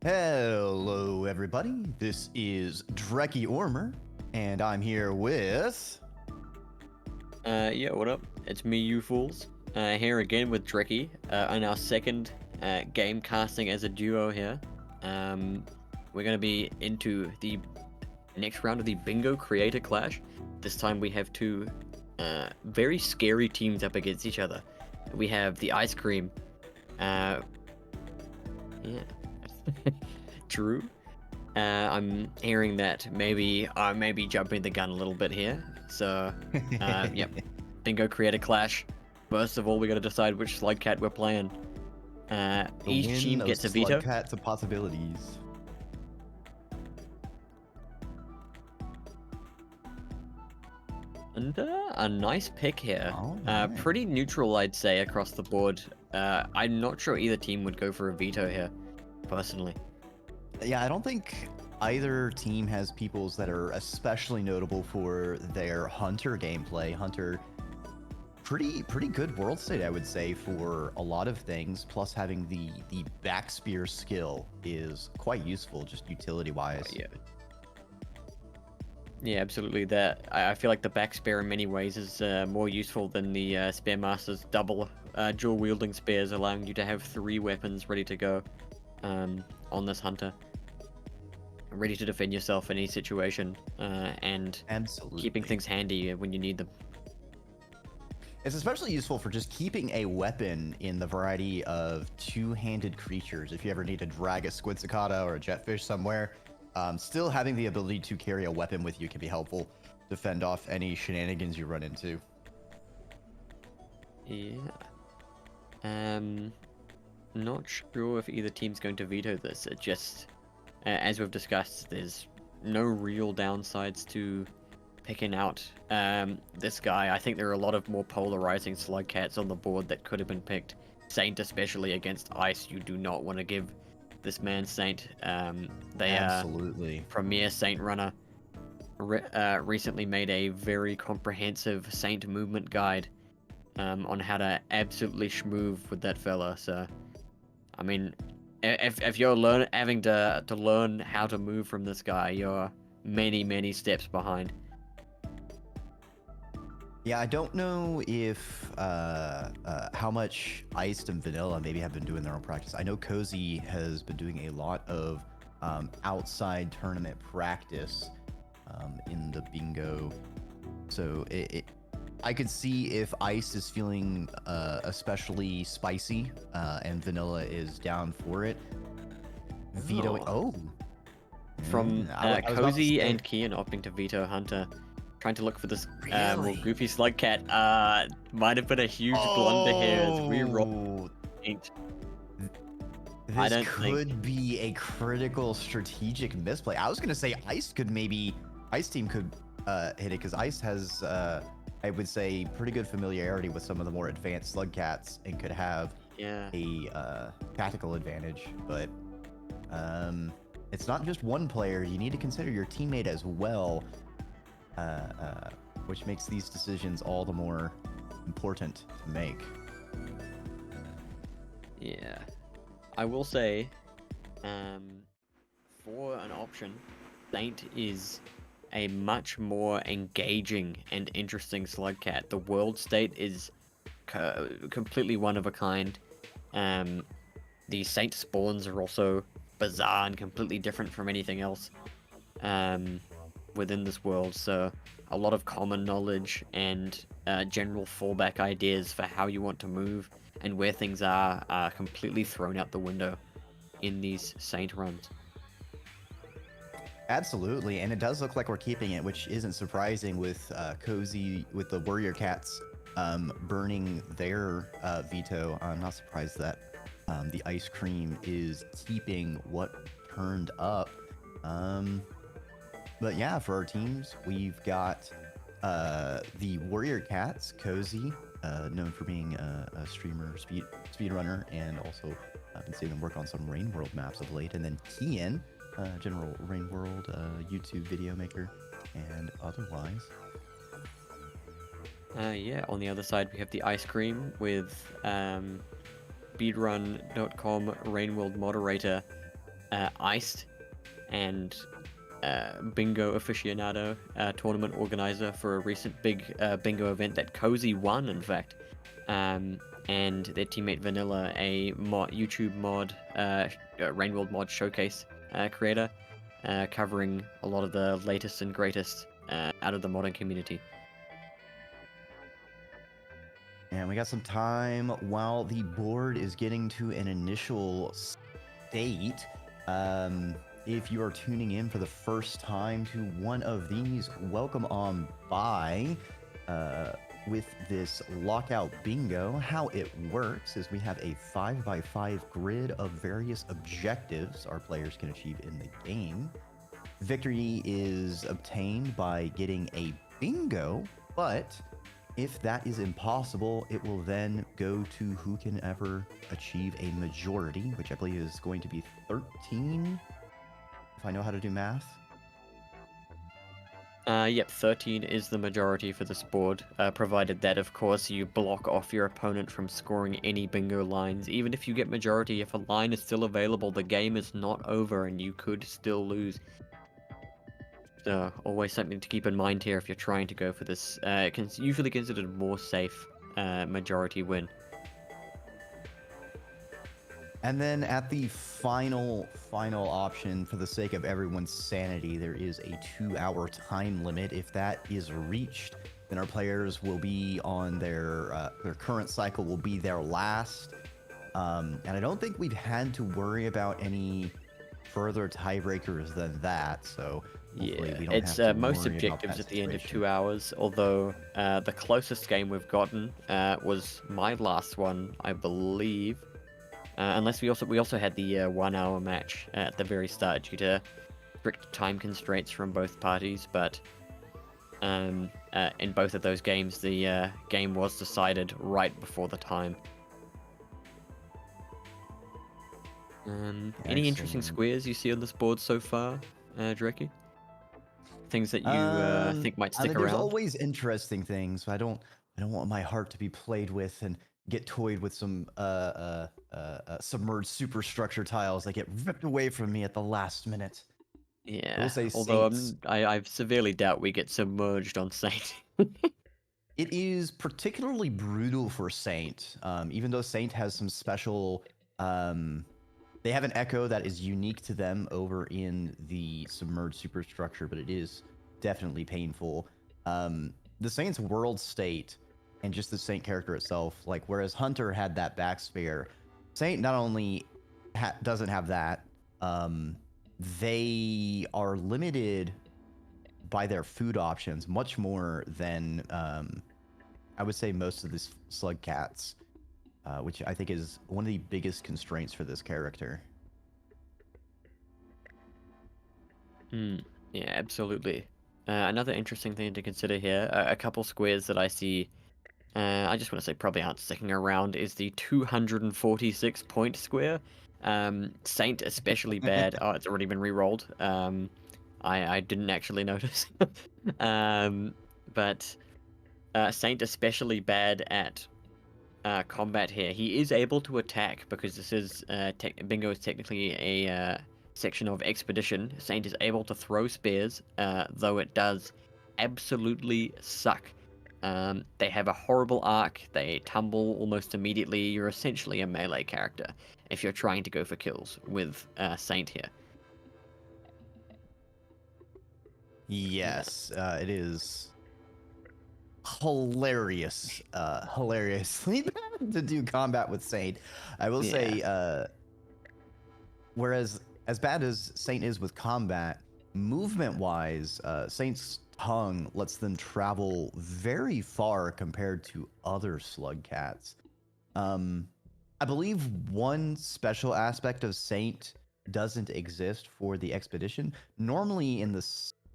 Hello, everybody. This is Drecky Ormer, and I'm here with. Yeah, what up? It's me, you fools. Here again with Drecky, on our second game casting as a duo here. We're gonna be into the next round of the Bingo Creator Clash. This time we have two very scary teams up against each other. We have the Ice Cream. Yeah. True. I'm hearing that maybe I may be jumping the gun a little bit here. So, yep. Bingo Creator Clash. First of all, we got to decide which slug cat we're playing. The Each team win of gets a veto. Slugcats of possibilities. And a nice pick here. All right. Pretty neutral, I'd say, across the board. I'm not sure either team would go for a veto here, personally. Yeah, I don't think either team has peoples that are especially notable for their Hunter gameplay. Hunter, pretty good world state, I would say, for a lot of things. Plus, having the back spear skill is quite useful, just utility wise. Yeah. Yeah, absolutely. That I feel like the back spear in many ways is more useful than the Spear Master's double dual wielding spears, allowing you to have 3 weapons ready to go on this hunter, ready to defend yourself in any situation, and Absolutely. keeping things handy when you need them. It's especially useful for just keeping a weapon in the variety of two-handed creatures. If you ever need to drag a squid cicada or a jetfish somewhere, still having the ability to carry a weapon with you can be helpful to fend off any shenanigans you run into. Yeah. Not sure if either team's going to veto this. It just, as we've discussed, there's no real downsides to picking out this guy. I think there are a lot of more polarizing slug cats on the board that could have been picked. Saint, especially against Ice, you do not want to give this man Saint. They Absolutely. Premier Saint runner recently made a very comprehensive Saint movement guide on how to absolutely schmoove with that fella. So, I mean, if you're having to learn how to move from this guy, you're many steps behind. Yeah, I don't know if how much Iced and Vanilla maybe have been doing their own practice. I know Cozy has been doing a lot of outside tournament practice in the bingo. So I could see if Ice is feeling especially spicy and Vanilla is down for it. Vetoing. Oh. From I was about to Cozy say- and Kian opting to veto Hunter. Trying to look for this more Really? goofy slug cat. Might have been a huge blunder here as we roll. I This don't could be a critical strategic misplay. I was gonna say Ice team could hit it because Ice has I would say pretty good familiarity with some of the more advanced slug cats and could have a tactical advantage. But it's not just one player. You need to consider your teammate as well. Which makes these decisions all the more important to make. Yeah, I will say, for an option, Saint is a much more engaging and interesting slug cat. The world state is completely one of a kind. The Saint spawns are also bizarre and completely different from anything else within this world, so a lot of common knowledge and general fallback ideas for how you want to move and where things are completely thrown out the window in these Saint runs. Absolutely, and it does look like we're keeping it, which isn't surprising with Cozy, with the Warrior Cats burning their veto. I'm not surprised that the Ice Cream is keeping what turned up. But yeah, for our teams, we've got the Warrior Cats, Cozy, known for being a streamer, speedrunner, and also I've been seeing them work on some Rain World maps of late. And then Kian, general Rain World YouTube video maker, and otherwise. Yeah, on the other side we have the Ice Cream with speedrun.com Rainworld moderator Iced and bingo aficionado tournament organizer for a recent big bingo event that Cozy won, in fact. And their teammate Vanilla, a YouTube mod, Rainworld mod showcase creator, covering a lot of the latest and greatest out of the modern community. And we got some time while the board is getting to an initial state. If you are tuning in for the first time to one of these, welcome on by. With this lockout bingo, how it works is we have a 5x5 grid of various objectives our players can achieve in the game. Victory is obtained by getting a bingo, but if that is impossible, it will then go to who can ever achieve a majority, which I believe is going to be 13, if I know how to do math. Yep, 13 is the majority for this board, provided that, of course, you block off your opponent from scoring any bingo lines. Even if you get majority, if a line is still available, the game is not over and you could still lose. So, always something to keep in mind here if you're trying to go for this, usually considered more safe majority win. And then at the final option, for the sake of everyone's sanity, there is a 2-hour time limit. If that is reached, then our players will be on their current cycle will be their last. And I don't think we've had to worry about any further tiebreakers than that. So Yeah, we don't it's have to most worry about objectives that at the end of situation. 2 hours, although the closest game we've gotten was my last one, I believe. Unless we also had the 1 hour match at the very start due to strict time constraints from both parties, but in both of those games the game was decided right before the time. Any interesting Excellent. squares you see on this board so far, Dreki? Things that you think might stick There's around? always interesting things. I don't want my heart to be played with and get toyed with some submerged superstructure tiles that get ripped away from me at the last minute. I will Yeah, say although Saints. I severely doubt we get submerged on Saint. It is particularly brutal for Saint, even though Saint has some special. They have an echo that is unique to them over in the submerged superstructure, but it is definitely painful. The Saint's world state and just the Saint character itself, like whereas Hunter had that backspare, Saint not only doesn't have that, they are limited by their food options much more than I would say most of the slug cats, which I think is one of the biggest constraints for this character. Yeah, absolutely. Another interesting thing to consider here, a couple squares that I see, I just want to say probably aren't sticking around, is the 246 point square. Saint especially bad. Oh, it's already been re-rolled. I didn't actually notice. But Saint especially bad at combat here. He is able to attack because this is bingo is technically a section of expedition. Saint is able to throw spears, though it does absolutely suck. They have a horrible arc. They tumble almost immediately. You're essentially a melee character if you're trying to go for kills with Saint here. Yes, it is hilariously bad to do combat with Saint. I will say, whereas as bad as Saint is with combat, movement-wise, Saint's tongue lets them travel very far compared to other slug cats. I believe one special aspect of Saint doesn't exist for the expedition. Normally in the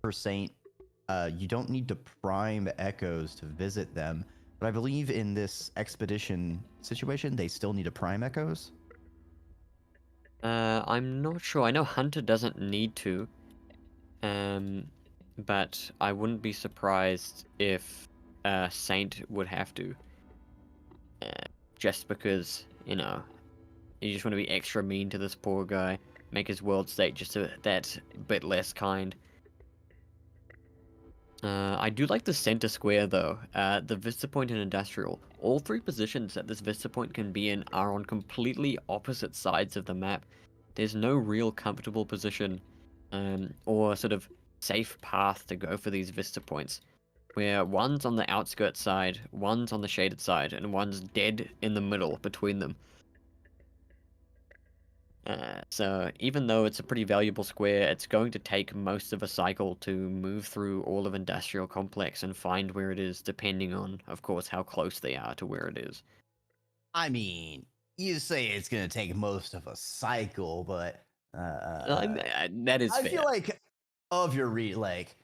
for Saint, you don't need to prime echoes to visit them, but I believe in this expedition situation, they still need to prime echoes. I'm not sure. I know Hunter doesn't need to, but I wouldn't be surprised if Saint would have to, just because you just want to be extra mean to this poor guy. make his world state just that bit less kind. I do like the center square though. The Vista Point and Industrial. All three positions that this Vista Point can be in are on completely opposite sides of the map. There's no real comfortable position, or sort of safe path to go for these Vista Points, where one's on the outskirts side, one's on the shaded side, and one's dead in the middle between them. So even though it's a pretty valuable square, it's going to take most of a cycle to move through all of Industrial Complex and find where it is, depending on, of course, how close they are to where it is. I mean, you say it's gonna take most of a cycle, but That is I fair. feel like of your like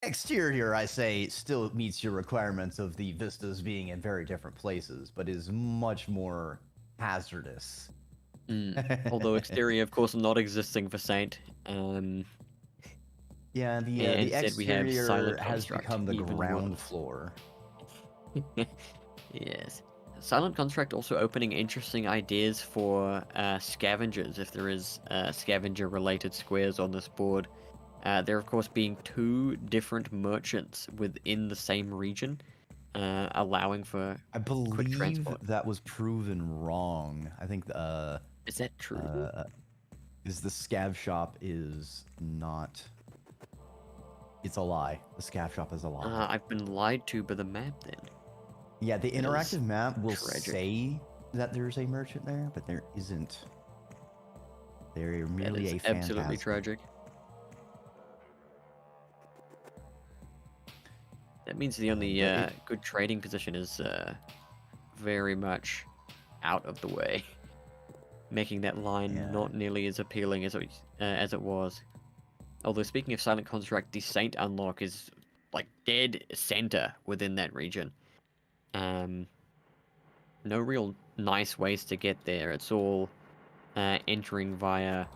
exterior, I say still meets your requirements of the vistas being in very different places, but is much more hazardous. Although exterior, of course, not existing for Saint. Yeah, the Instead we have exterior Silent has Construct, become the even ground worse. floor. Yes. Silent Construct also opening interesting ideas for scavengers, if there is scavenger-related squares on this board. There, of course, being two different merchants within the same region, allowing for I quick believe transport. that was proven wrong. I think Is that true? uh is the scav shop is not. It's a lie. The scav shop is a lie. I've been lied to by the map then. Yeah, the That is interactive map will tragic. say that there's a merchant there, but there isn't. They're That merely is a absolutely phantasm. tragic. That means the only But it, good trading position is very much out of the way, making that line yeah, not nearly as appealing as it was. Although speaking of Silent Construct, the Saint unlock is like dead center within that region. Um, no real nice ways to get there. It's all entering via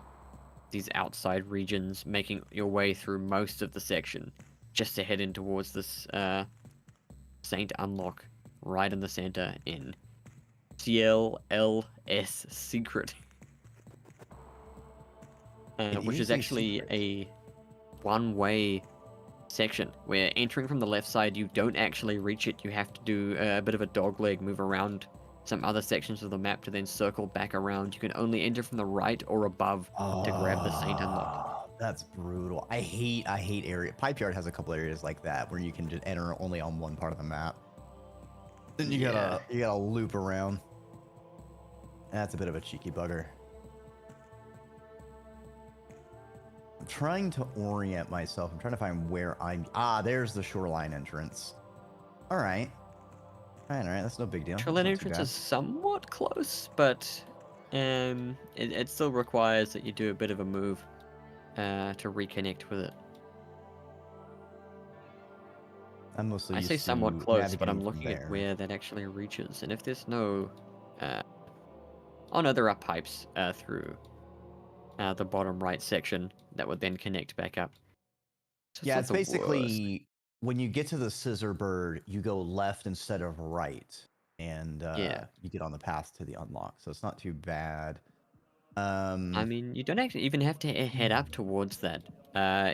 these outside regions, making your way through most of the section just to head in towards this Saint unlock right in the center in CLLS Secret, it which is is a actually secret. a one-way section where entering from the left side, you don't actually reach it. You have to do a bit of a dogleg move around some other sections of the map to then circle back around. You can only enter from the right or above to grab the Saint unlock. That's brutal. I hate area. Pipe Yard has a couple areas like that where you can just enter only on one part of the map. Then Yeah. you gotta loop around. That's a bit of a cheeky bugger. I'm trying to orient myself. I'm trying to find where I'm. Ah, there's the shoreline entrance. All right. All right. That's no big deal. That's Shoreline not too entrance bad. is somewhat close, but it still requires that you do a bit of a move to reconnect with it. I'm mostly I say used somewhat to close, but navigating I'm from looking at there. where that actually reaches. And if there's no... Uh, oh no, there are pipes through the bottom right section that would then connect back up. So it's Yeah, not it's the worst. basically when you get to the scissor bird, you go left instead of right, and Yeah. you get on the path to the unlock. So it's not too bad. I Um, mean, you don't actually even have to head up towards that.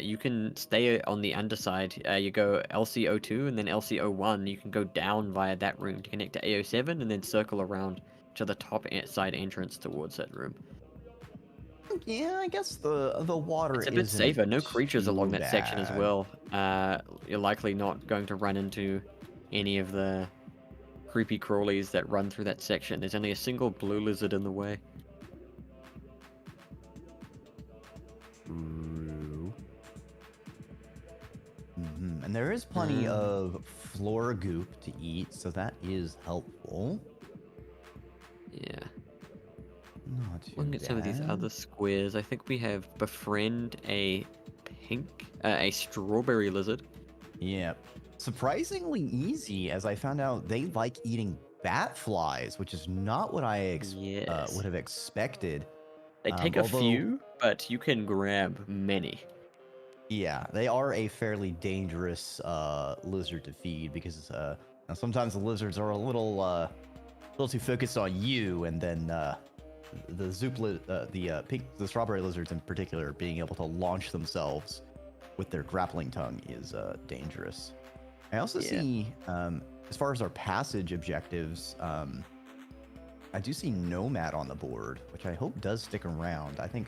You can stay on the underside. You go LCO2 and then LCO1. You can go down via that room to connect to AO7 and then circle around to the top side entrance towards that room. yeah, I guess the water It's a bit isn't safer. No creatures along too that section as bad. well. You're likely not going to run into any of the creepy crawlies that run through that section. There's only a single blue lizard in the way. True. And there is plenty Um, of floor goop to eat, so that is helpful. yeah. Not too Looking at some of these bad. other squares, I think we have befriend a strawberry lizard. Yeah. Surprisingly easy, as I found out they like eating bat flies, which is not what I would Yes. have expected. They take a Although, few, but you can grab many. yeah, they are a fairly dangerous lizard to feed because now sometimes the lizards are a little too focused on you, and then the strawberry lizards in particular being able to launch themselves with their grappling tongue is dangerous. I also Yeah. see, as far as our passage objectives, I do see Nomad on the board, which I hope does stick around. I think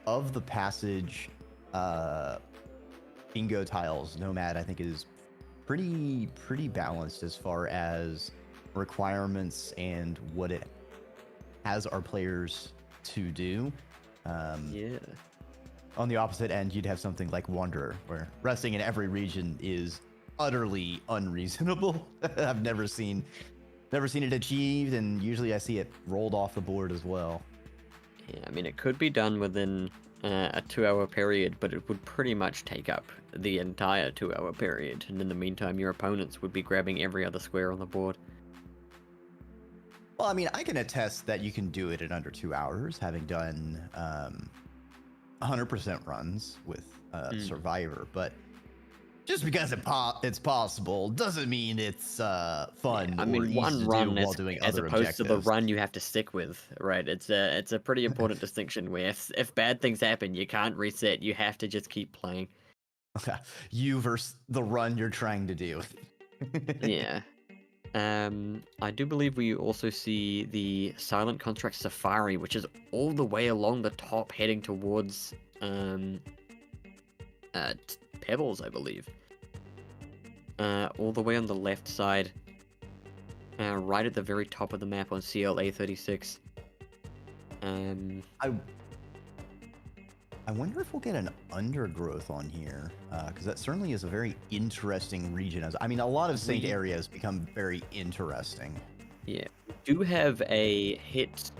of the passage bingo tiles, Nomad I think is pretty balanced as far as requirements and what it has our players to do. Yeah. On the opposite end, you'd have something like Wanderer, where resting in every region is utterly unreasonable. I've never seen it achieved, and usually I see it rolled off the board as well. Yeah, I mean, it could be done within a 2-hour period, but it would pretty much take up the entire 2-hour period. And in the meantime, your opponents would be grabbing every other square on the board. Well, I mean, I can attest that you can do it in under 2 hours, having done 100% runs with Survivor, but just because it's possible doesn't mean it's fun I or mean, easy one to run do while doing as other opposed to the objectives. run you have to stick with, right? It's a pretty important distinction where if bad things happen, you can't reset. You have to just keep playing. You versus the run you're trying to do. Yeah. I do believe we also see the Silent Contract Safari, which is all the way along the top, heading towards Pebbles, I believe. All the way on the left side, right at the very top of the map on CLA 36. I wonder if we'll get an undergrowth on here, because that certainly is a very interesting region. I mean, a lot of Saint areas become very interesting. Yeah, we do have a hit.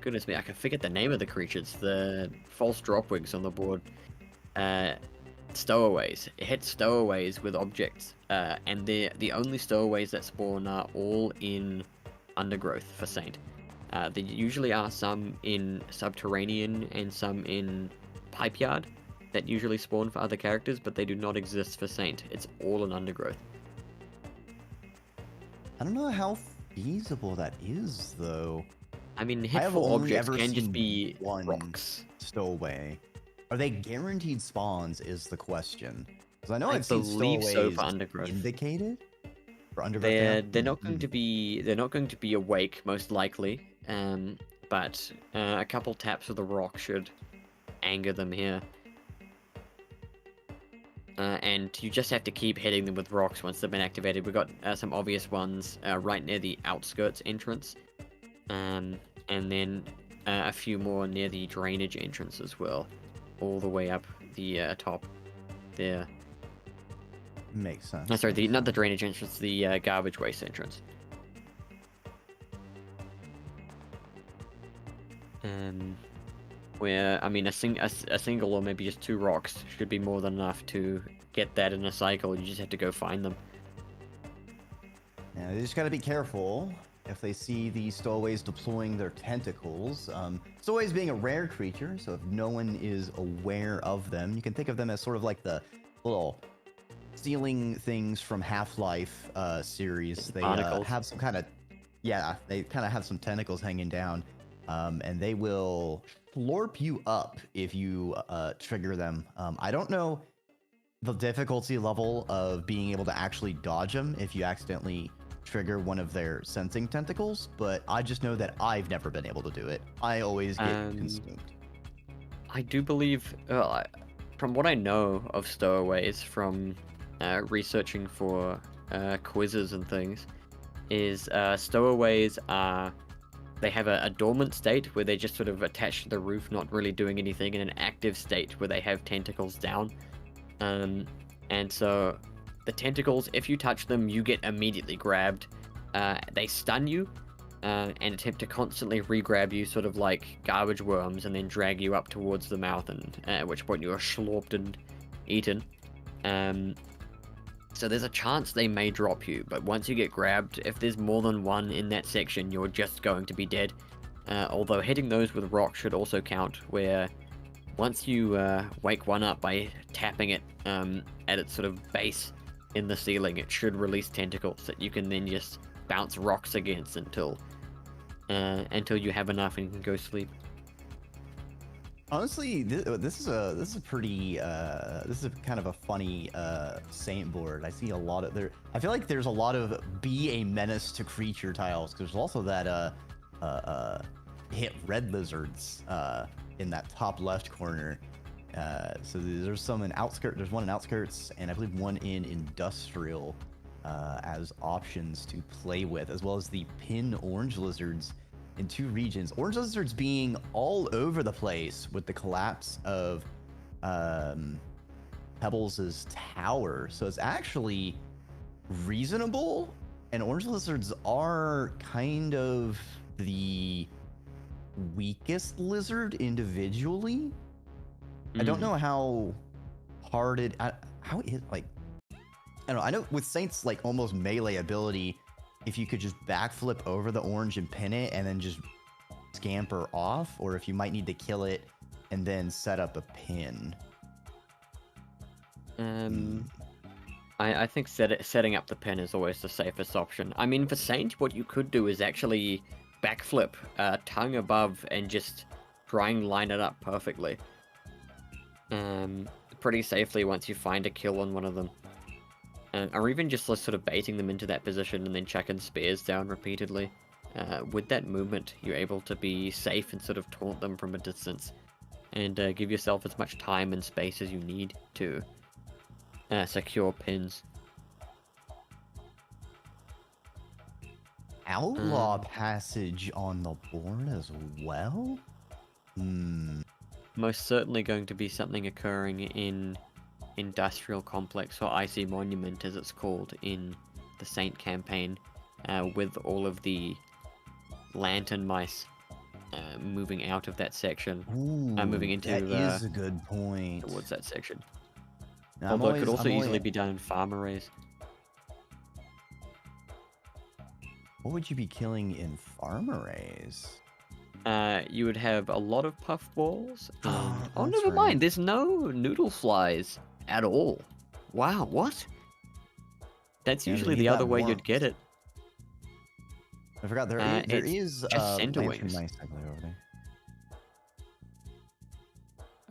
Goodness me, I can forget the name of the creatures. The false dropwigs on the board. Stowaways. It hits stowaways with objects, and the only stowaways that spawn are all in undergrowth for Saint. There usually are some in subterranean and some in pipe yard that usually spawn for other characters, but they do not exist for Saint. It's all in undergrowth. I don't know how feasible that is, though. I mean, I have hitful only objects ever can just seen be one rocks. stowaway. Are they guaranteed spawns is the question. Because I know I I've seen believe so stowaways for undergrowth. indicated for undergrowth. They're not going to be awake most likely. But a couple taps of the rock should anger them here. And you just have to keep hitting them with rocks once they've been activated. We've got some obvious ones right near the outskirts entrance. And then a few more near the drainage entrance as well. All the way up the top there. Makes sense. No, sorry, not the drainage entrance, the garbage waste entrance. Where, I mean, a single or maybe just 2 rocks should be more than enough to get that in a cycle. You just have to go find them. Yeah, they just gotta be careful if they see the stowaways deploying their tentacles. Stowaways being a rare creature, so if no one is aware of them, you can think of them as sort of like the little stealing things from Half-Life series. They have some kind of, they kind of have some tentacles hanging down, and they will slurp you up if you trigger them. I don't know the difficulty level of being able to actually dodge them if you accidentally trigger one of their sensing tentacles, but I just know that I've never been able to do it. I always get consumed. I do believe, from what I know of stowaways from researching for quizzes and things, is stowaways are, they have a dormant state where they just sort of attached to the roof, not really doing anything, and an active state where they have tentacles down. And so the tentacles, if you touch them, you get immediately grabbed. They stun you and attempt to constantly re-grab you, sort of like garbage worms, and then drag you up towards the mouth, and at which point you are slurped and eaten. So there's a chance they may drop you, but once you get grabbed, if there's more than one in that section, you're just going to be dead. Although hitting those with rocks should also count, where once you wake one up by tapping it at its sort of base in the ceiling, it should release tentacles that you can then just bounce rocks against until until you have enough and you can go sleep. Honestly, this is a pretty this is kind of a funny Saint board. I see a lot of there. I feel like there's a lot of be a menace to creature tiles. 'Cause there's also that hit red lizards in that top left corner. So there's some in outskirts. There's one in outskirts, and I believe one in industrial as options to play with, as well as the pin orange lizards in 2 regions. Orange lizards being all over the place with the collapse of Pebbles' tower. So it's actually reasonable, and orange lizards are kind of the weakest lizard individually. I don't know how hard it, how it, like, I don't know. I know with Saint's like almost melee ability, if you could just backflip over the orange and pin it and then just scamper off, or if you might need to kill it and then set up a pin. I think setting up the pin is always the safest option. I mean, for Saint, what you could do is actually backflip tongue above and just try and line it up perfectly. Pretty safely once you find a kill on one of them. Or even just sort of baiting them into that position and then chucking spears down repeatedly. With that movement, you're able to be safe and sort of taunt them from a distance. And give yourself as much time and space as you need to secure pins. Outlaw passage on the board as well? Most certainly going to be something occurring in Industrial Complex, or Icy Monument as it's called in the Saint campaign, with all of the lantern mice moving out of that section. Moving into that is a good point. towards that section. Now, Although it could also easily be done in farm arrays. What would you be killing in farm arrays? You would have a lot of puffballs. Oh, Oh, that's never right. mind. There's no noodle flies at all. Wow, what? That's Yeah, they usually need the other that way you'd warmth. get it. I forgot there it's is just center lantern wings. mice I believe over there.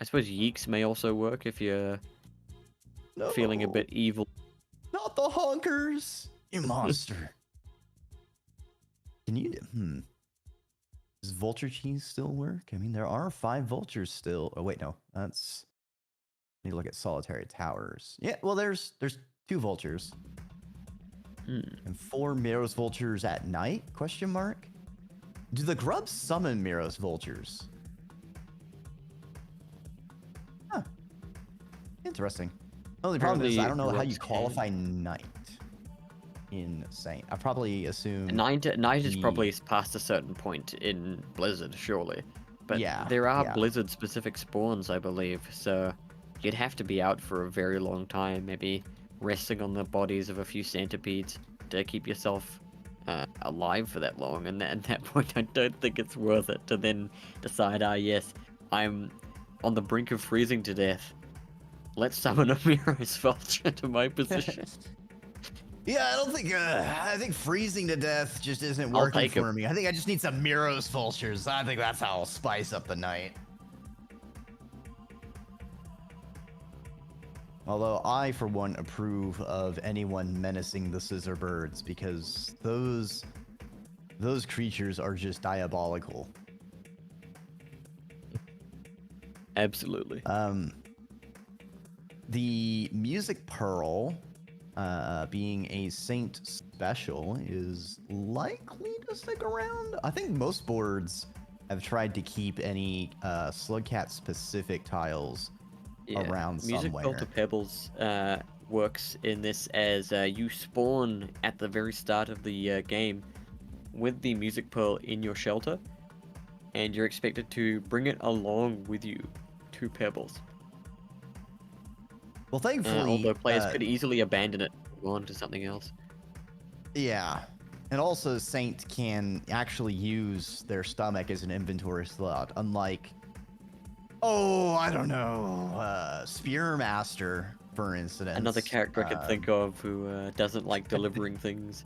I suppose yeeks may also work if you're feeling a bit evil. Not the honkers, you monster. Can you? Does vulture cheese still work? I mean, there are 5 vultures still. Oh wait, no, that's. Need to look at solitary towers. Yeah, well, there's 2 vultures and 4 Miros vultures at night? Question mark. Do the grubs summon Miros vultures? Huh. Interesting. Only problem is I don't know how you qualify night in Saint. I probably assume Night is probably past a certain point in Blizzard, surely. But Yeah, there are yeah. Blizzard-specific spawns, I believe, so you'd have to be out for a very long time, maybe resting on the bodies of a few centipedes to keep yourself alive for that long. And at that point, I don't think it's worth it to then decide, yes, I'm on the brink of freezing to death. Let's summon a Miros vulture to my position. Yeah, I don't think. I think freezing to death just isn't I'll working take for it. me. I think I just need some Miros vultures. I think that's how I'll spice up the night. Although I, for one, approve of anyone menacing the scissor birds because those creatures are just diabolical. Absolutely. The Music Pearl, being a Saint special, is likely to stick around. I think most boards have tried to keep any Slugcat specific tiles around Music somewhere. Pearl to Pebbles works in this as you spawn at the very start of the game with the Music Pearl in your shelter, and you're expected to bring it along with you to Pebbles. Well, thankfully, although players could easily abandon it and go on to something else. Yeah. And also, Saint can actually use their stomach as an inventory slot, unlike, I don't know, Spearmaster, for instance. Another character I could think of who doesn't like delivering things.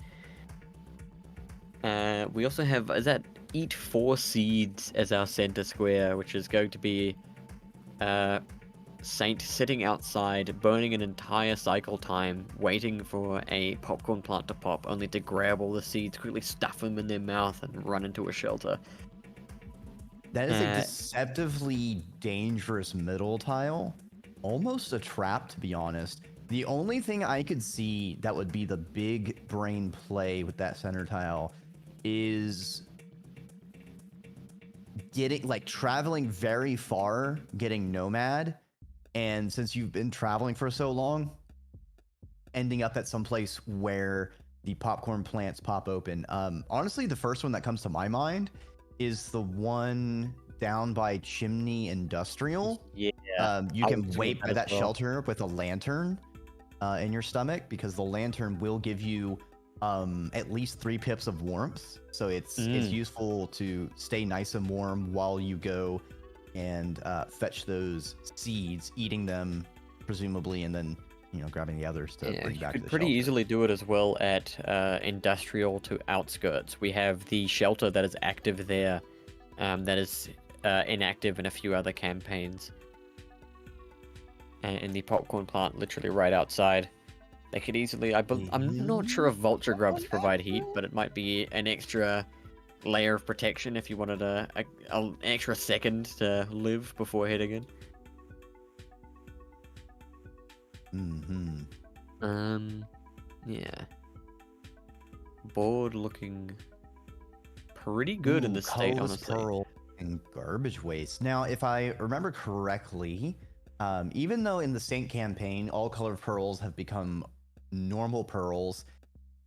We also have, is that eat 4 seeds as our center square, which is going to be Saint sitting outside, burning an entire cycle time, waiting for a popcorn plant to pop, only to grab all the seeds, quickly stuff them in their mouth, and run into a shelter. That is a deceptively dangerous middle tile. Almost a trap, to be honest. The only thing I could see that would be the big brain play with that center tile is getting, like, traveling very far, getting Nomad, and since you've been traveling for so long, ending up at some place where the popcorn plants pop open. Honestly, the first one that comes to my mind is the one down by Chimney Industrial. Yeah, You I can was thinking wait of by as that well. shelter with a lantern in your stomach, because the lantern will give you at least 3 pips of warmth. So it's useful to stay nice and warm while you go and fetch those seeds, eating them presumably, and then grabbing the others to Yeah, bring you back to could the pretty shelter. easily do it as well at industrial to outskirts. We have the shelter that is active there, that is inactive in a few other campaigns, and the popcorn plant literally right outside. They could easily. I'm not sure if vulture grubs provide heat, but it might be an extra layer of protection if you wanted an extra second to live before heading in. Yeah. Board looking pretty good in Ooh, this state, colorless honestly. pearl and garbage waste. Now, if I remember correctly, even though in the Saint campaign all colored pearls have become normal pearls,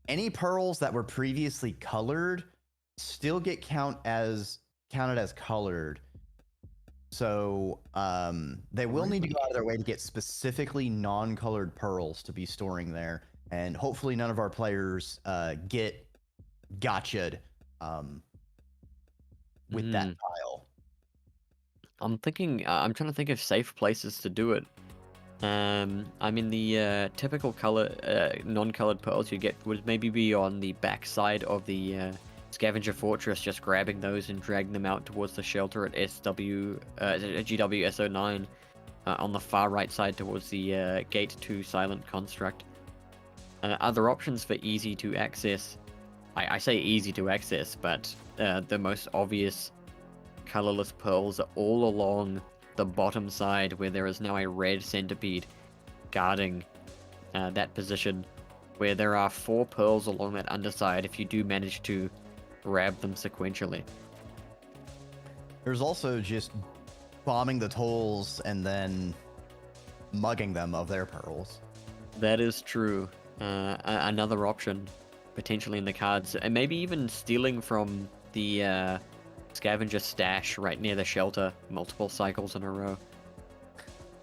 any pearls that were previously colored still get counted as colored. So they will need to go Really? out of their way to get specifically non-colored pearls to be storing there, and hopefully none of our players get gotcha'd with that Mm. tile. I'm thinking. I'm trying to think of safe places to do it. I mean, the typical color, non-colored pearls you get would maybe be on the backside of the scavenger fortress, just grabbing those and dragging them out towards the shelter at GW SO9, on the far right side towards the gate to Silent Construct. Other options for easy to access. I say easy to access, but the most obvious colorless pearls are all along the bottom side, where there is now a red centipede guarding that position, where there are 4 pearls along that underside if you do manage to grab them sequentially. There's also just bombing the tolls and then mugging them of their pearls. That is true. Another option potentially in the cards, and maybe even stealing from the scavenger stash right near the shelter multiple cycles in a row.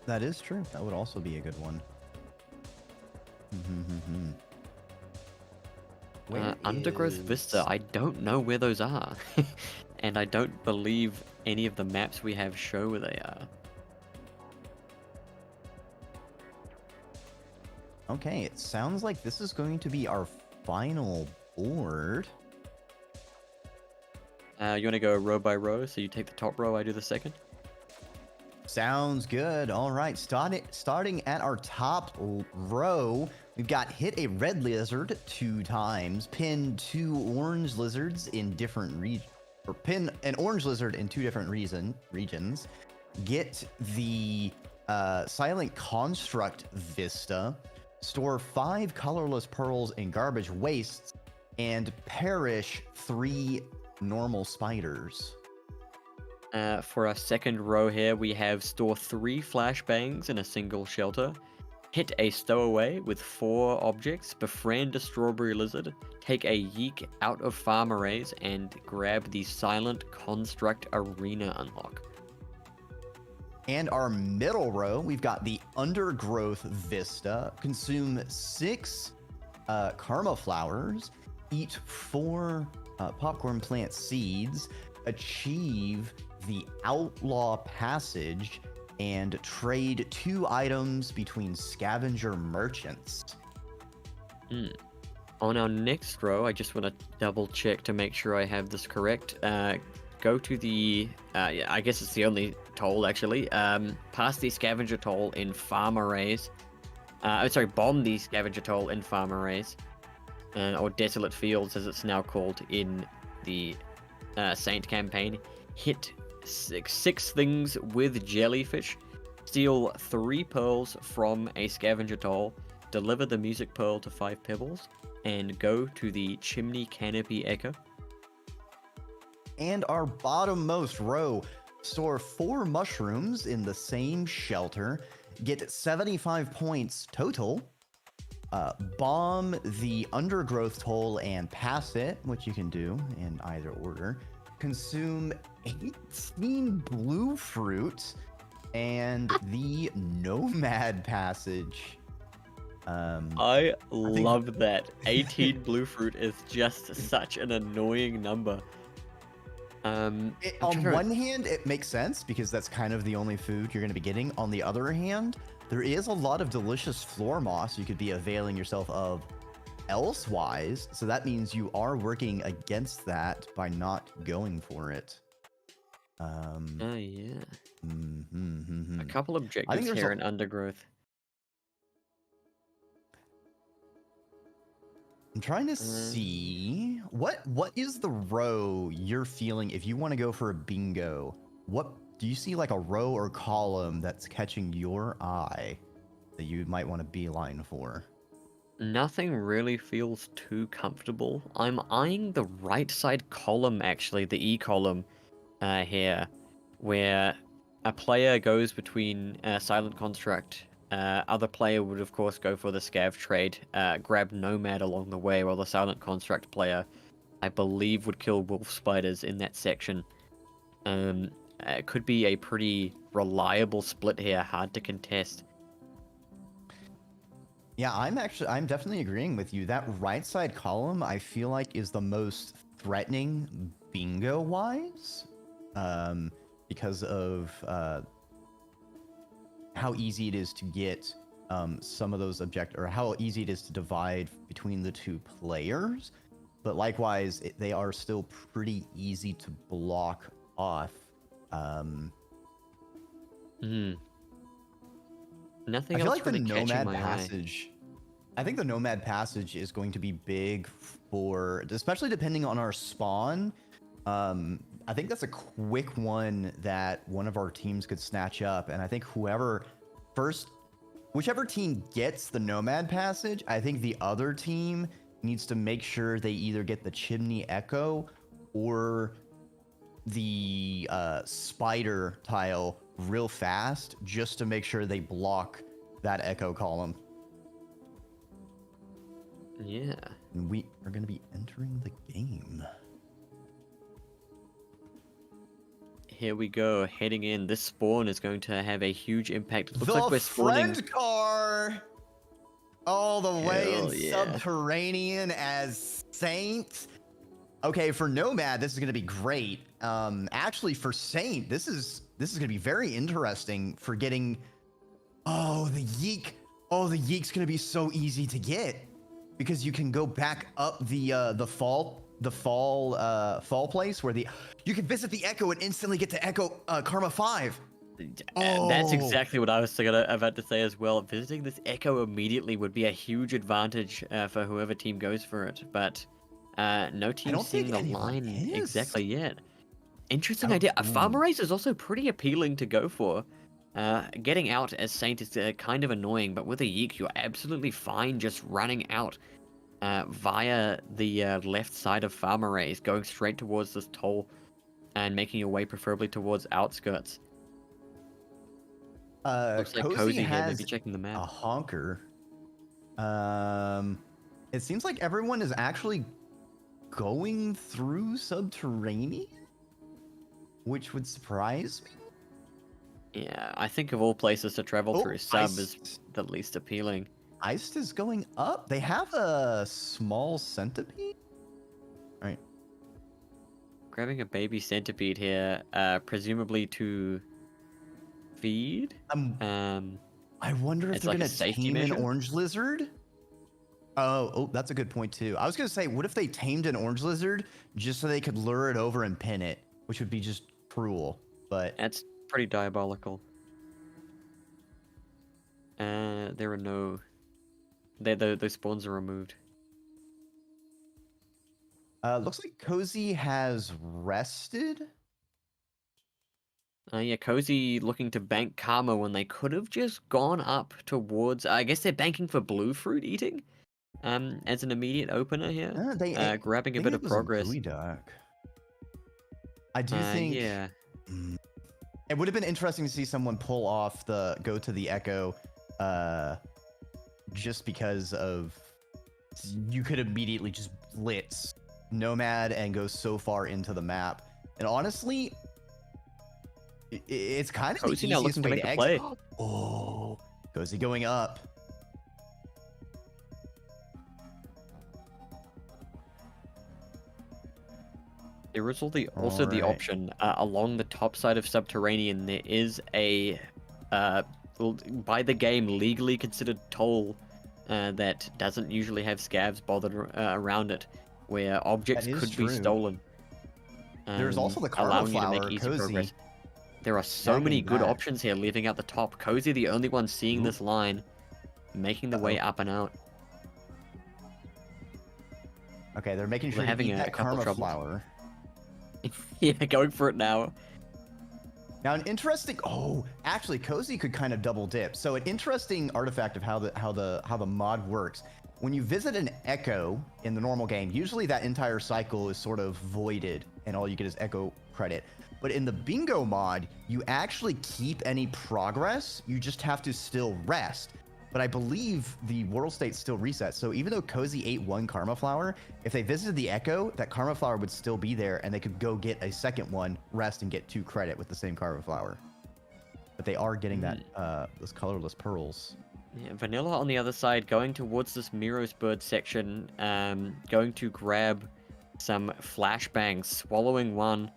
That is true. That would also be a good one. Undergrowth Vista, I don't know where those are. And I don't believe any of the maps we have show where they are. Okay, it sounds like this is going to be our final board. You want to go row by row? So you take the top row, I do the second? Sounds good. All right, starting at our top row, we've got hit a red lizard 2 times, pin 2 orange lizards in different regions, or pin an orange lizard in 2 different regions, get the Silent Construct Vista, store 5 colorless pearls in garbage wastes, and perish 3 normal spiders. For our second row here, we have store 3 flashbangs in a single shelter, hit a stowaway with 4 objects, befriend a strawberry lizard, take a yeek out of farm arrays, and grab the Silent Construct Arena unlock. And our middle row, we've got the Undergrowth Vista, consume 6 Karma Flowers, eat 4 popcorn plant seeds, achieve the Outlaw Passage, and trade 2 items between scavenger merchants. On our next row, I just want to double check to make sure I have this correct. Go to the, yeah, I guess it's the only toll actually. Pass the scavenger toll in farm arrays. Sorry, bomb the scavenger toll in farm arrays, or desolate fields as it's now called in the Saint campaign. Hit six things with jellyfish. Steal 3 pearls from a scavenger toll. Deliver the music pearl to 5 pebbles. And go to the chimney canopy echo. And our bottommost row, store 4 mushrooms in the same shelter, get 75 points total, bomb the undergrowth toll and pass it, which you can do in either order, consume 18 blue fruit, and the nomad passage. I love that. 18 blue fruit is just such an annoying number. On one hand, it makes sense because that's kind of the only food you're going to be getting. On the other hand, there is a lot of delicious floor moss you could be availing yourself of elsewise. So that means you are working against that by not going for it. Yeah. A couple I think objectives there's here in undergrowth. I'm trying to see what is the row you're feeling if you want to go for a bingo. What do you see, like a row or column that's catching your eye that you might want to beeline for? Nothing really feels too comfortable. I'm eyeing the right side column, actually, the E column here, where a player goes between Silent Construct. Other player would, of course, go for the Scav trade, grab Nomad along the way, while the Silent Construct player, I believe, would kill Wolf Spiders in that section. It could be a pretty reliable split here, hard to contest. Yeah, I'm definitely agreeing with you. That right side column, I feel like, is the most threatening bingo-wise, because of how easy it is to get some of those or how easy it is to divide between the 2 players. But likewise, they are still pretty easy to block off. Nothing I feel else like the really catching Nomad my eye. Passage. I think the Nomad Passage is going to be big for, especially depending on our spawn. I think that's a quick one that one of our teams could snatch up, and I think whichever team gets the Nomad Passage, I think the other team needs to make sure they either get the Chimney Echo or the Spider tile real fast, just to make sure they block that Echo column. Yeah. And we are going to be entering the game. Here we go, heading in. This spawn is going to have a huge impact. It looks the like we're spawning. friend car all the way Hell in yeah. Subterranean as Saint. Okay, for Nomad, this is going to be great. Actually, for Saint, this is going to be very interesting for getting. Oh, the Yeek. Oh, the Yeek's going to be so easy to get because you can go back up the fall place where you can visit the Echo and instantly get to Echo Karma 5. That's Oh. exactly what I was about to say as well. Visiting this Echo immediately would be a huge advantage for whoever team goes for it, but no team seeing the line exactly yet. Interesting idea. A farmer race is also pretty appealing to go for. Getting out as Saint is kind of annoying, but with a Yeek, you're absolutely fine just running out via the left side of farm arrays, going straight towards this toll and making your way preferably towards outskirts. Looks like Cozy here, maybe checking the map. A honker. It seems like everyone is actually going through Subterranean, which would surprise me. Yeah, I think of all places to travel through, Sub is the least appealing. Iced is going up. They have a small centipede. All right. Grabbing a baby centipede here, presumably to feed. I wonder if they're like gonna a safety tame an measure? orange lizard. Oh, that's a good point too. I was gonna say, what if they tamed an orange lizard just so they could lure it over and pin it, which would be just cruel. But That's pretty diabolical. There are no... those spawns are removed. looks like Cozy has rested. Yeah, Cozy looking to bank karma when they could have just gone up towards... I guess they're banking for blue fruit eating. As an immediate opener here. I Grabbing a think bit it of was a progress. buoy duck. I do think Yeah. it would have been interesting to see someone pull off go to the Echo, just because of you could immediately just blitz Nomad and go so far into the map. And honestly, it's kind of the Cozy now easiest looking to way make to the exit. play. Oh, Cozy going up. There is also the Alright. option along the top side of Subterranean. There is a by the game legally considered toll that doesn't usually have scavs bothered around it, where objects That is could be true. stolen, There's also the karma allowing you to flower, make easy Cozy. progress. There are so many Nagging good back. options here leaving out the top. Cozy, the only one seeing Ooh. this line, making the way up and out. Okay, they're making sure We're to having eat a that couple karma troubles. flower. Yeah, going for it now. Now, an interesting. Oh, actually, Cozy could kind of double dip. So, an interesting artifact of how the mod works. When you visit an Echo in the normal game, usually that entire cycle is sort of voided, and all you get is Echo credit. But in the Bingo mod, you actually keep any progress. You just have to still rest. But I believe the world state still resets. So even though Cozy ate one karma flower, if they visited the Echo, that karma flower would still be there, and they could go get a second one, rest, and get 2 credit with the same karma flower. But they are getting that those colorless pearls. Yeah, Vanilla on the other side, going towards this Miro's bird section, going to grab some flashbangs, swallowing one,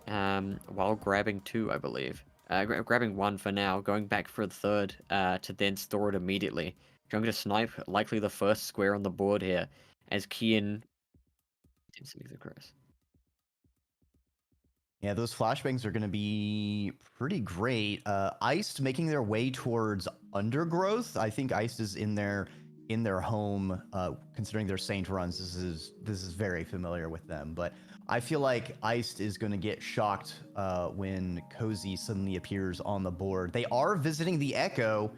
while grabbing 2, I believe. Grabbing 1 for now, going back for the 3rd, to then store it immediately. Going to snipe likely the first square on the board here, as Kian attempts the cross. Yeah, those flashbangs are going to be pretty great. Iced making their way towards Undergrowth. I think Iced is in their home, considering their Saint runs. This is very familiar with them. But I feel like Iced is going to get shocked when Cozy suddenly appears on the board. They are visiting the Echo,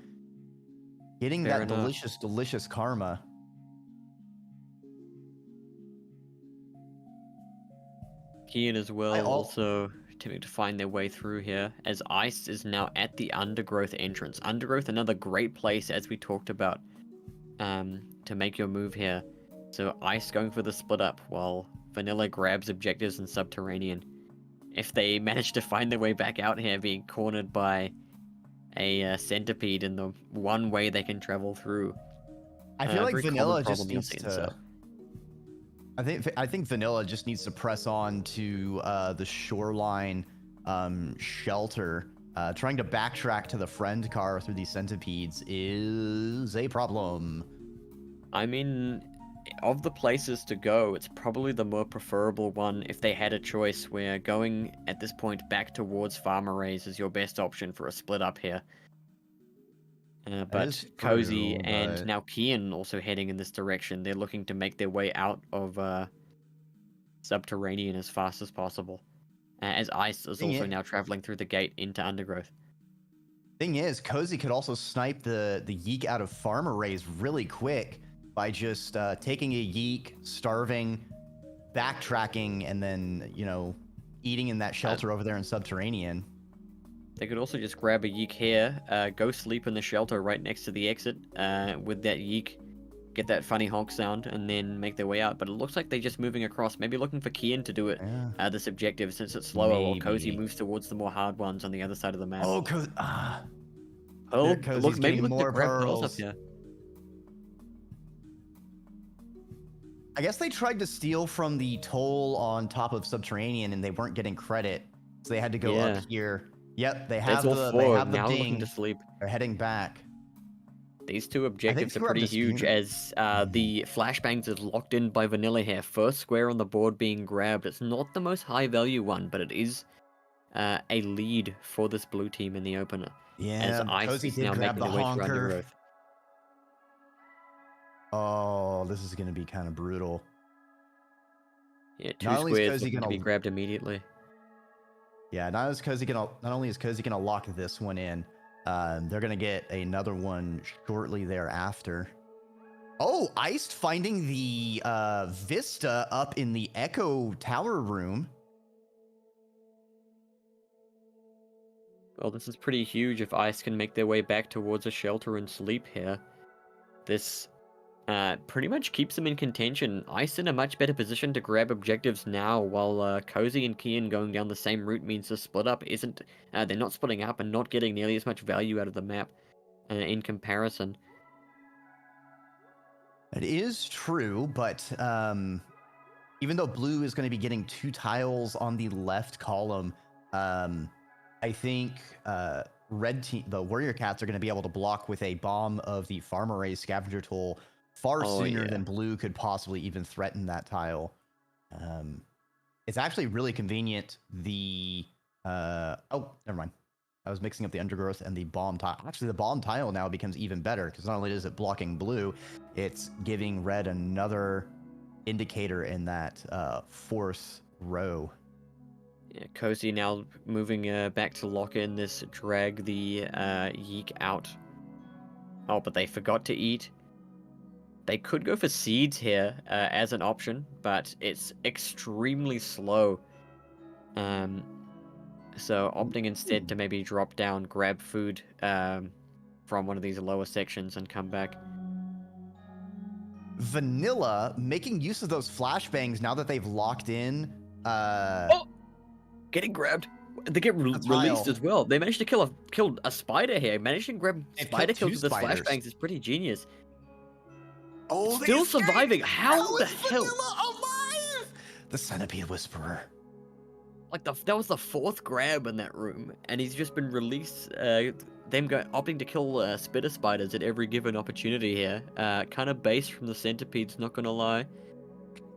getting Fair that enough. delicious karma. Kian as well, also attempting to find their way through here, as Ice is now at the Undergrowth entrance. Undergrowth, another great place, as we talked about, to make your move here. So Ice going for the split up, while Vanilla grabs objectives in Subterranean. If they manage to find their way back out here, being cornered by a centipede in the one way they can travel through. I feel like Very common Vanilla problem just you'll needs see in to. Sub. I think Vanilla just needs to press on to the shoreline shelter. Trying to backtrack to the friend car through these centipedes is a problem. I mean, of the places to go, it's probably the more preferable one if they had a choice, where going at this point back towards Farm Arrays is your best option for a split up here. But is Cozy true, and but now Kian also heading in this direction. They're looking to make their way out of Subterranean as fast as possible. As Ice is thing also is, now traveling through the gate into Undergrowth. Cozy could also snipe the yeek out of Farm Arrays really quick by just taking a yeek, starving, backtracking, and then, eating in that shelter over there in Subterranean. They could also just grab a yeek here, go sleep in the shelter right next to the exit with that yeek, get that funny honk sound, and then make their way out. But it looks like they're just moving across, maybe looking for Kian to do it, Yeah. this objective, since it's slower, while Cozy Maybe. moves towards the more hard ones on the other side of the map. Oh, Look, Cozy's maybe getting looking to more grab pearls up pearls. here. I guess they tried to steal from the toll on top of Subterranean, and they weren't getting credit, so they had to go up here. Yep, they have That's all they four, have the now looking to ding. sleep. They're heading back. These two I objectives think are to grab pretty this huge unit. as the flashbangs is locked in by Vanilla here. First square on the board being grabbed. It's not the most high value one, but it is a lead for this blue team in the opener. As Yeah, Ice Cozy is did now grab making the their way through honker. Undergrowth. Oh, this is going to be kind of brutal. Yeah, two Not only is squares Cozy looking to be gonna, grabbed immediately. yeah, not only is Cozy gonna lock this one in, they're gonna get another one shortly thereafter. Oh, Iced finding the Vista up in the Echo Tower room. Well, this is pretty huge if Ice can make their way back towards a shelter and sleep here. This pretty much keeps them in contention. Ice in a much better position to grab objectives now, while Cozy and Kian going down the same route means the split up isn't. They're not splitting up and not getting nearly as much value out of the map in comparison. It is true, but even though blue is going to be getting 2 tiles on the left column, I think red team, the Warrior Cats, are going to be able to block with a bomb of the Farmer Ray Scavenger Tool far Oh, sooner yeah. than blue could possibly even threaten that tile. It's actually really convenient. Oh, never mind. I was mixing up the Undergrowth and the bomb tile. Actually, the bomb tile now becomes even better because not only is it blocking blue, it's giving red another indicator in that fourth row. Yeah, Cozy now moving back to lock in this drag the Yeek out. Oh, but they forgot to eat. They could go for seeds here as an option, but it's extremely slow. So opting instead to maybe drop down, grab food from one of these lower sections and come back. Vanilla making use of those flashbangs now that they've locked in Oh! Getting grabbed. They get released tile. as well. They managed to kill a spider here. Managing to grab They've spider killed 2 kills with the spiders. flashbangs is pretty genius. Oh, they Still escaped! surviving. How the is hell? Vanilla alive? The Centipede Whisperer. Like that was the 4th grab in that room, and he's just been released. Opting to kill spitter spiders at every given opportunity here. Kind of based from the centipedes, not gonna lie.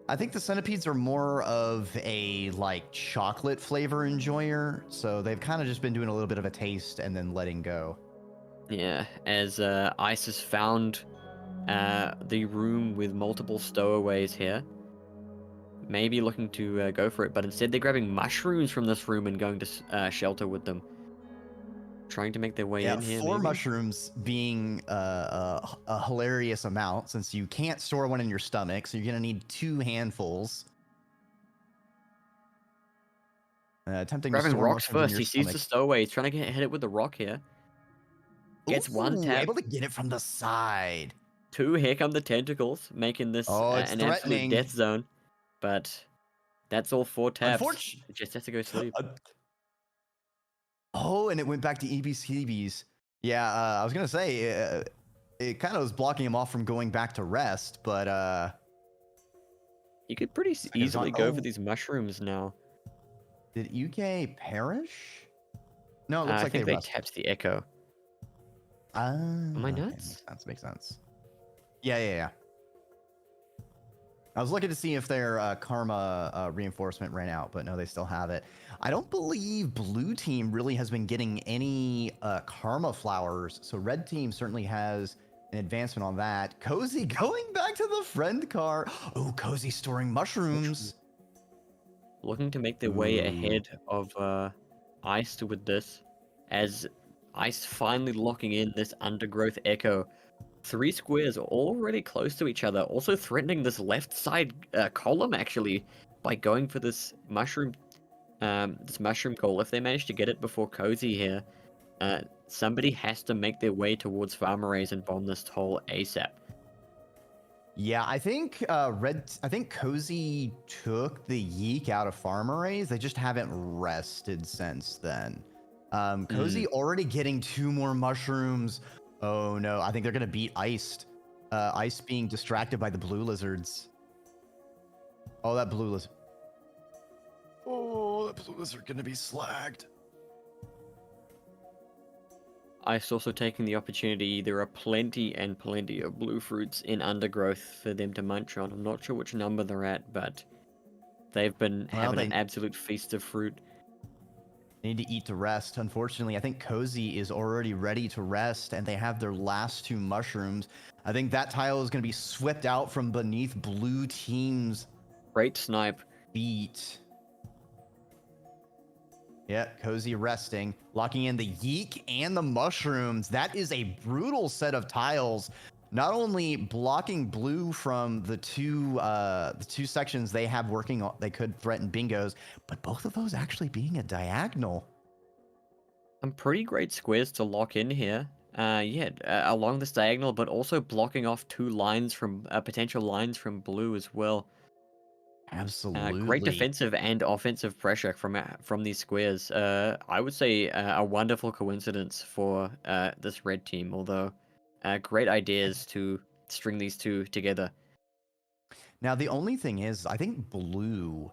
I think the centipedes are more of a like chocolate flavor enjoyer, so they've kind of just been doing a little bit of a taste and then letting go. Yeah, as Ice has found the room with multiple stowaways here. Maybe looking to go for it, but instead they're grabbing mushrooms from this room and going to shelter with them. Trying to make their way Yeah, in here, 4 maybe? mushrooms being a hilarious amount since you can't store one in your stomach, so you're gonna need 2 handfuls. Attempting to Grabbing store rocks mushrooms in first. your He sees stomach. the stowaway. He's trying to hit it with the rock here. Gets one Ooh, tap. able to get it from the side. 2, here come the tentacles, making this Oh, it's an absolute threatening. death zone. But that's all 4 taps. Unfortunately. It just has to go sleep. Oh, and it went back to EBCBs. Yeah, I was gonna say it kind of was blocking him off from going back to rest, but You could pretty seconds easily gone. go Oh, for these mushrooms now. did UK perish? No, it looks I like they think they rested. tapped the echo. Ah, Am I okay, nuts? makes sense. Yeah. I was looking to see if their karma reinforcement ran out, but no, they still have it. I don't believe blue team really has been getting any karma flowers, so red team certainly has an advancement on that. Cozy going back to the friend car. Oh, Cozy storing mushrooms. Looking to make their way ahead of Ice with this, as Ice finally locking in this undergrowth echo. 3 squares already close to each other, also threatening this left side column actually by going for this mushroom goal. If they manage to get it before Cozy here, somebody has to make their way towards Farmer Rays and bomb this toll ASAP. Yeah, I think Cozy took the Yeek out of Farmer Rays. They just haven't rested since then. Cozy already getting 2 more mushrooms. Oh no, I think they're gonna beat Iced. Ice being distracted by the blue lizards. Oh, that blue lizard. Oh, that blue lizard gonna be slagged. Ice also taking the opportunity. There are plenty and plenty of blue fruits in undergrowth for them to munch on. I'm not sure which number they're at, but they've been Well, having an absolute feast of fruit. they need to eat to rest. Unfortunately, I think Cozy is already ready to rest, and they have their last 2 mushrooms. I think that tile is going to be swept out from beneath blue team's Great snipe. feet. Yeah, Cozy resting, locking in the yeek and the mushrooms. That is a brutal set of tiles. Not only blocking blue from the two sections they have working on, they could threaten bingos, but both of those actually being a diagonal. Some pretty great squares to lock in here. Along this diagonal, but also blocking off 2 lines from potential lines from blue as well. Great Absolutely. defensive and offensive pressure from these squares. I would say a wonderful coincidence for this red team. Although, great ideas to string these 2 together. Now, the only thing is, I think blue,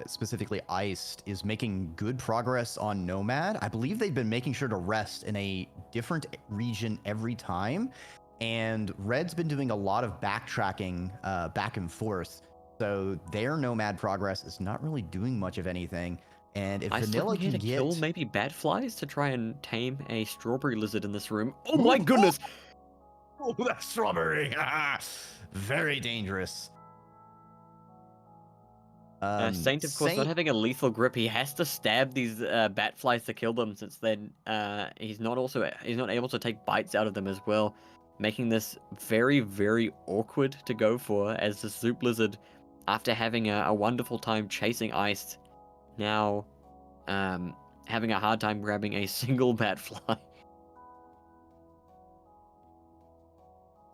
specifically iced, is making good progress on Nomad. I believe they've been making sure to rest in a different region every time. And red's been doing a lot of backtracking back and forth. So their Nomad progress is not really doing much of anything. And if Ice Vanilla looking here can to kill get... maybe bat flies to try and tame a strawberry lizard in this room. Oh my Ooh, goodness! oh, that strawberry! Very dangerous. Saint, of course, not having a lethal grip, he has to stab these bat flies to kill them. Since then, he's not able to take bites out of them as well, making this very, very awkward to go for. As the soup lizard, after having a wonderful time chasing Iced, now having a hard time grabbing a single bat fly.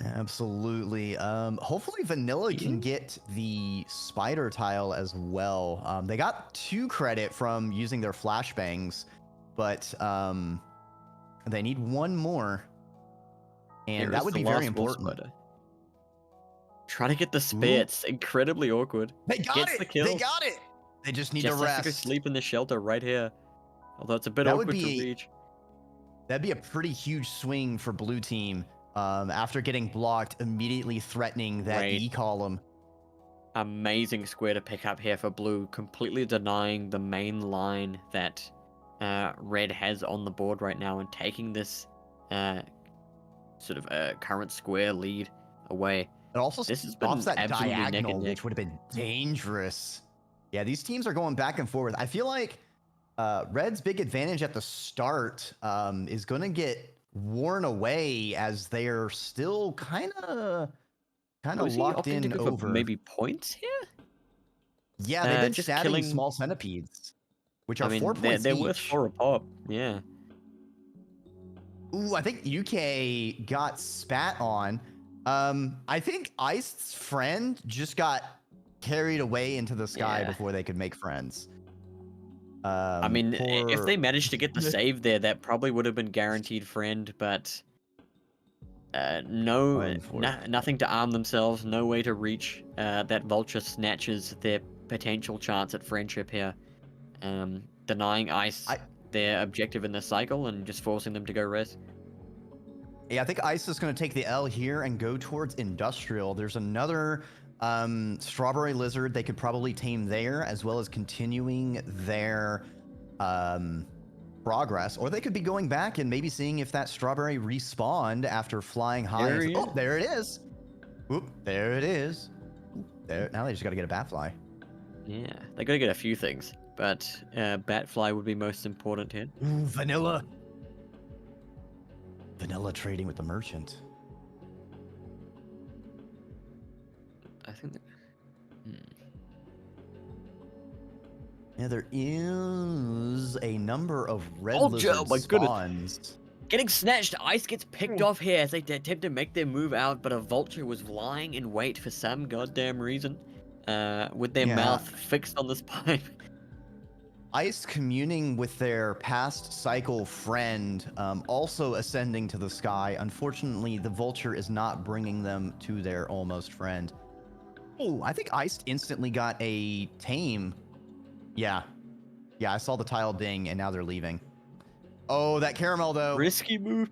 Absolutely. Hopefully Vanilla can get the spider tile as well. They got 2 credit from using their flashbangs, but they need 1 more. And Here that is would the be very last wolf important. spider. Trying to get the Ooh, spits, incredibly awkward. they got Gets it! the kill. They got it! They just need to Just has to go rest. sleep in the shelter right here. Although it's a bit That would awkward to be reach. that'd be a pretty huge swing for blue team. After getting blocked, immediately threatening that Right. E column. Amazing square to pick up here for blue, completely denying the main line that red has on the board right now and taking this current square lead away. It also This has stops been that absolutely neck diagonal, and which neck. would have been dangerous. Yeah, these teams are going back and forth. I feel like Red's big advantage at the start is going to get worn away as they're still kind of Was he locked opting to in go for over. maybe points here? Yeah, they've been Just stabbing killing. small centipedes, which I are 4 mean, they're points they're worth each. 4 a pop. Yeah. Ooh, I think UK got spat on. I think Iced's friend just got carried away into the sky Yeah. before they could make friends. I mean, if Poor... they managed to get the save there, that probably would have been guaranteed friend, but Unfortunate. nothing to arm themselves, no way to reach. That vulture snatches their potential chance at friendship here, denying Ice I their objective in the cycle and just forcing them to go rest. Yeah, I think Ice is going to take the L here and go towards Industrial. There's another Strawberry Lizard they could probably tame there, as well as continuing their progress. Or they could be going back and maybe seeing if that Strawberry respawned after flying high. There he Oh, is. there it is. Oop, there it is. There. Now they just got to get a Batfly. Yeah, they got to get a few things, but Batfly would be most important here. Ooh, Vanilla. Vanilla trading with the merchant. I think that... Yeah, there is a number of red Vulture, lizard oh my goodness. spawns. Getting snatched, Ice gets picked off here as they attempt to make their move out, but a vulture was lying in wait for some goddamn reason, with their mouth fixed on this pipe. Ice communing with their past cycle friend, also ascending to the sky. Unfortunately, the vulture is not bringing them to their almost friend. Oh, I think Ice instantly got a tame. Yeah, I saw the tile ding, and now they're leaving. Oh, that caramel though. Risky move.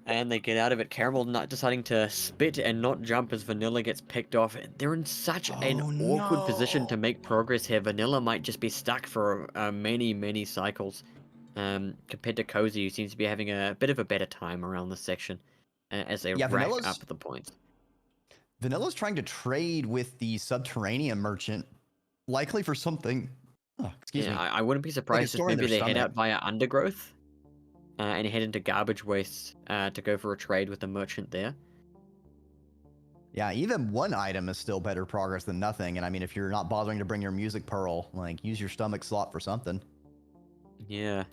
And they get out of it. Caramel not deciding to spit and not jump as Vanilla gets picked off. They're in such an Oh awkward position to no. make progress here. Vanilla might just be stuck for many, many cycles. Compared to Cozy, who seems to be having a bit of a better time around this section as they Yeah, rack up the points. Vanilla's trying to trade with the subterranean merchant, likely for something. Oh, excuse Yeah, me. I wouldn't be Like a surprised if store in maybe their they head stomach. out via Undergrowth and head into Garbage Waste to go for a trade with the merchant there. Yeah, even one item is still better progress than nothing. And I mean, if you're not bothering to bring your music pearl, like use your stomach slot for something. Yeah.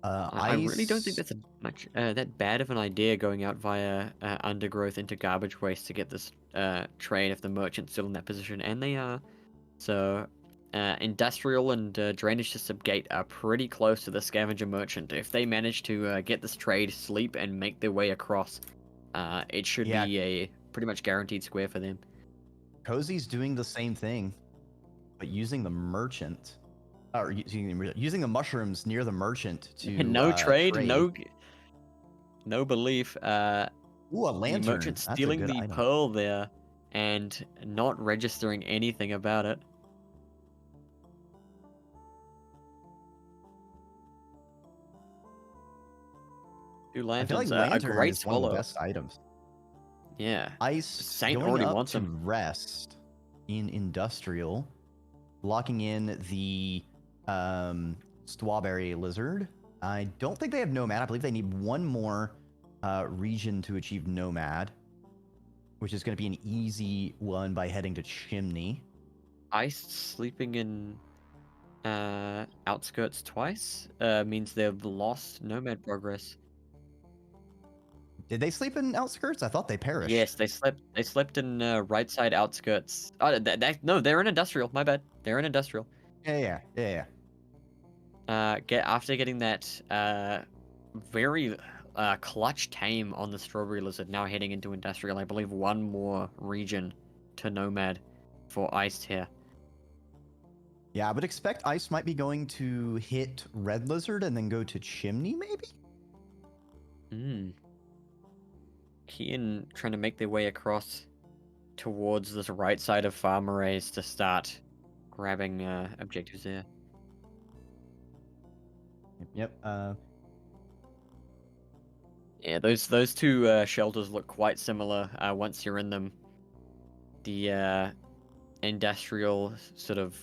I really don't think Ice. that's a much that bad of an idea going out via Undergrowth into Garbage Waste to get this trade if the merchant's still in that position, and they are. So, Industrial and Drainage System Gate are pretty close to the Scavenger Merchant. If they manage to get this trade, sleep, and make their way across, it should Yeah, be a pretty much guaranteed square for them. Cozy's doing the same thing, but using the merchant. Or using the mushrooms near the merchant to No trade, trade. no belief. Ooh, a The lantern. merchant That's a stealing good the item. pearl there and not registering anything about it. Two I feel like lanterns, a lantern great is one of the swallow. best items. Yeah. Ice Saint going already up wants to him. rest in industrial, locking in the strawberry lizard. I don't think they have nomad. I believe they need one more region to achieve nomad, which is going to be an easy one by heading to Chimney. Ice sleeping in outskirts twice means they've lost nomad progress. Did they sleep in outskirts? I thought they perished. Yes, they slept in right side outskirts. Oh, no, they're in industrial. My bad. They're in industrial. Yeah. After getting that very clutch tame on the strawberry lizard, now heading into industrial. I believe one more region to nomad for iced here. Yeah, I would expect Ice might be going to hit Red Lizard and then go to Chimney, maybe? Kian trying to make their way across towards this right side of farm arrays to start grabbing objectives there. Yep. Yeah, those two shelters look quite similar once you're in them. The industrial sort of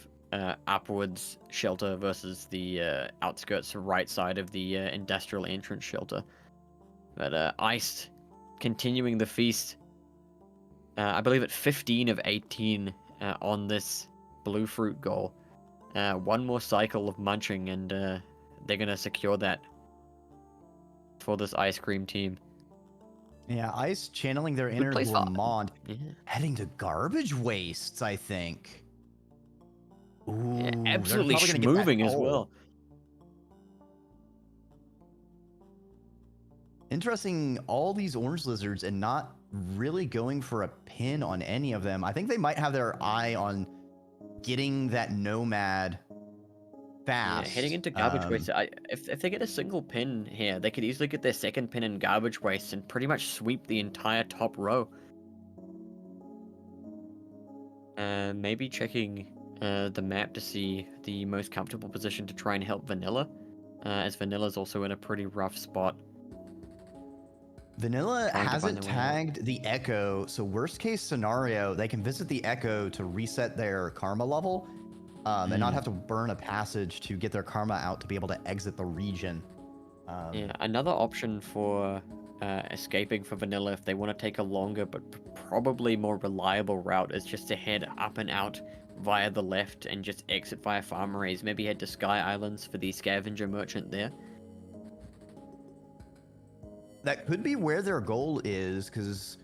upwards shelter versus the outskirts right side of the industrial entrance shelter. But Iced continuing the feast. I believe at 15 of 18 on this blue fruit goal. One more cycle of munching and they're going to secure that for this ice cream team. Yeah, Ice channeling their Good inner place for... gourmand, Yeah. heading to garbage wastes, I think. Ooh, Yeah, they're absolutely probably gonna get that schmoving as goal. well. Interesting, all these orange lizards and not really going for a pin on any of them. I think they might have their eye on getting that nomad fast. Yeah, heading into garbage waste. If they get a single pin here, they could easily get their second pin in garbage waste and pretty much sweep the entire top row. Maybe checking the map to see the most comfortable position to try and help Vanilla, as Vanilla's also in a pretty rough spot. Vanilla Trying to find hasn't their way out. tagged the Echo, so worst case scenario, they can visit the Echo to reset their karma level and not have to burn a passage to get their karma out to be able to exit the region. Yeah, another option for escaping for Vanilla if they want to take a longer but probably more reliable route is just to head up and out via the left and just exit via farm arrays. Maybe head to Sky Islands for the scavenger merchant there. That could be where their goal is, because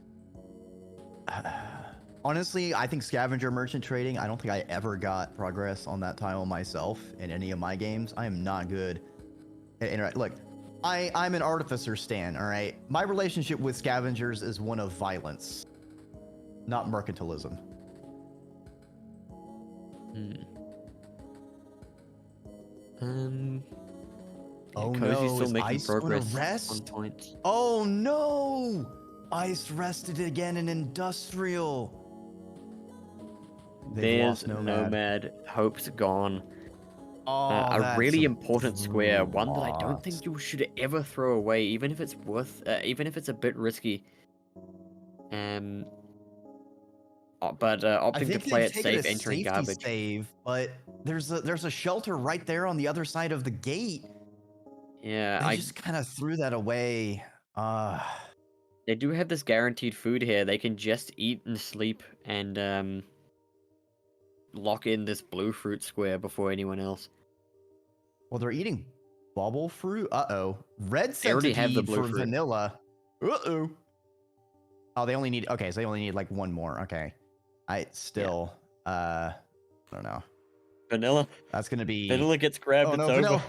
honestly, I think scavenger merchant trading, I don't think I ever got progress on that tile myself in any of my games. I am not good at interact. Look, I'm an artificer stan, all right? My relationship with scavengers is one of violence, not mercantilism. Yeah, Oh Cozy's no, still is making Ice going to progress on rest? points. Oh no! Ice rested again in Industrial. They've There's lost Nomad. Nomad. Hope's gone. Oh, A that's really a important square, one that I don't loss. think you should ever throw away, even if it's even if it's a bit risky. Um, but I opting to think play they've it taken a safe, entering safety garbage. save, but there's a shelter right there on the other side of the gate. Yeah, They just kind of threw that away. Uh, they do have this guaranteed food here. They can just eat and sleep and lock in this blue fruit square before anyone else. well, they're eating bubble fruit. Uh-oh. Red They already have the centipede blue for fruit. vanilla. Uh-oh. Oh, they only need, okay, so they only need like one more. Okay. Yeah. I don't know. Vanilla. That's gonna be, Vanilla gets grabbed. oh It's no, over. vanilla.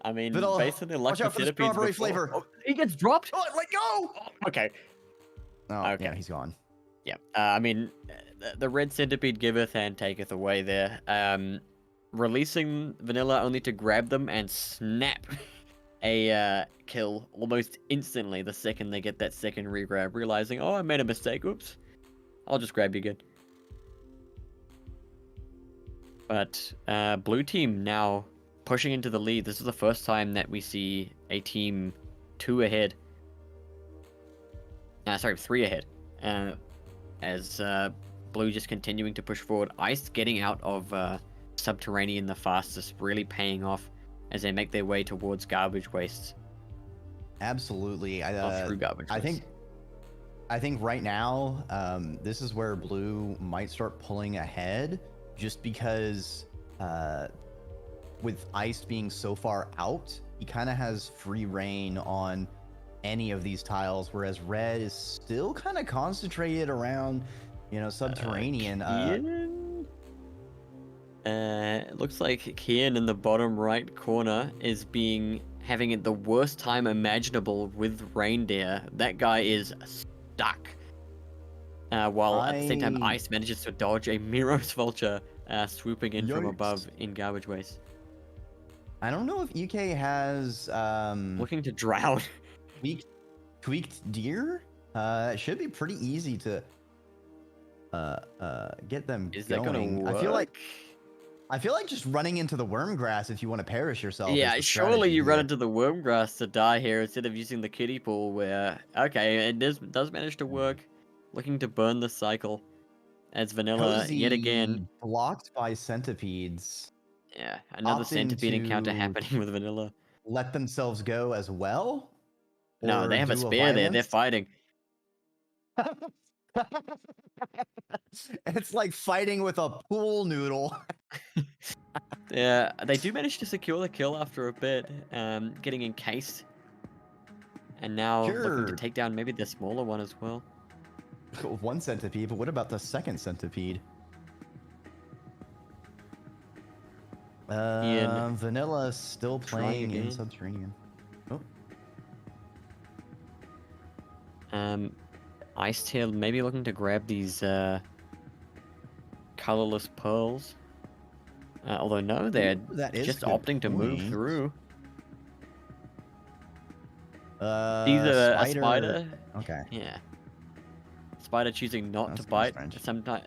I mean, Vanilla. based on their luck Watch out with for the centipedes strawberry before. flavor. Oh, he gets dropped. Oh, let go. Oh, okay. Oh, Okay. yeah, he's gone. Yeah. I mean, the red centipede giveth and taketh away there. Releasing Vanilla only to grab them and snap a kill almost instantly the second they get that second regrab, realizing, oh, I made a mistake. Oops. I'll just grab you again. But blue team now pushing into the lead. This is the first time that we see a team 2 ahead. Sorry, 3 ahead. As blue just continuing to push forward. Ice getting out of subterranean the fastest, really paying off as they make their way towards garbage wastes. Absolutely. Through garbage wastes. I think right now, this is where blue might start pulling ahead, just because with Ice being so far out, he kind of has free reign on any of these tiles, whereas red is still kind of concentrated around, subterranean. It looks like Kian in the bottom right corner is having the worst time imaginable with reindeer. That guy is stuck. While at the same time, Ice manages to dodge a Miros Vulture swooping in from above in garbage waste. I don't know if EK has Looking to drown. tweaked deer. It should be pretty easy to get them Is going. that gonna work? I feel like just running into the worm grass if you want to perish yourself. Yeah, is the surely you strategy run here. into the worm grass to die here instead of using the kiddie pool where, okay, it does manage to work. Looking to burn the cycle as Vanilla Cozy yet again. blocked by centipedes. Yeah, another centipede encounter happening with Vanilla. Let themselves go as well? No, they have a do spear there. They're violence? fighting. It's like fighting with a pool noodle. Yeah, they do manage to secure the kill after a bit, getting encased. And now looking to Sure. take down maybe the smaller one as well. One centipede, but what about the second centipede? Vanilla still playing in Subterranean. Oh. Icetail maybe looking to grab these colorless pearls. Although no, they're just opting to move through. These are a spider. Okay. Yeah. Spider choosing not to bite.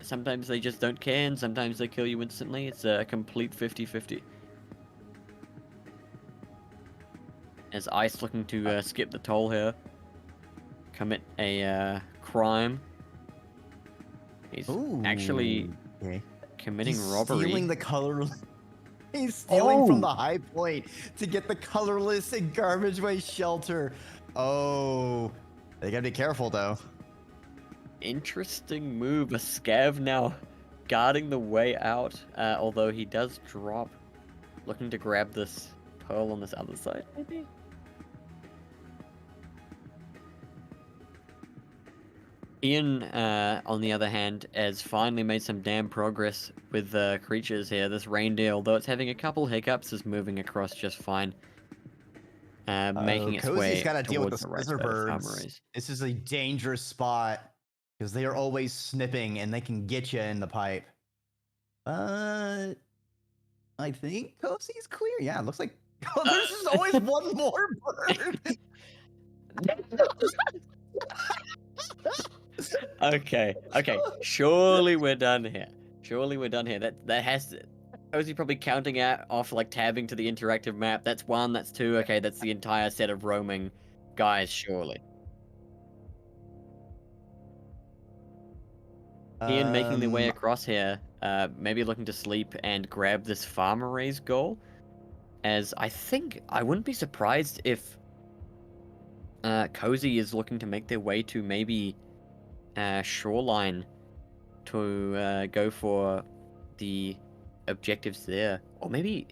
Sometimes they just don't care, and sometimes they kill you instantly. It's a complete 50-50. As Ice looking to skip the toll here. Commit a crime. He's actually committing robbery. Stealing the colorless. He's stealing from the high point to get the colorless and garbage waste shelter. Oh, they gotta be careful though. Interesting move. A scav now guarding the way out, although he does drop. Looking to grab this pearl on this other side, maybe? Ian, on the other hand, has finally made some damn progress with the creatures here. This reindeer, although it's having a couple hiccups, is moving across just fine. Making its way got to deal with the towards scissor birds. This is a dangerous spot because they are always snipping and they can get you in the pipe. I think Cozy's clear. Yeah, it looks like There's just always one more bird. Okay, okay. Surely we're done here. Surely we're done here. That has to. Cozy probably counting out off like tabbing to the interactive map. That's one. That's two. Okay, that's the entire set of roaming guys. Surely. Ian making their way Um, across here. Maybe looking to sleep and grab this farmer raise goal. As I think I wouldn't be surprised if Cozy is looking to make their way to maybe shoreline to go for the objectives there, or maybe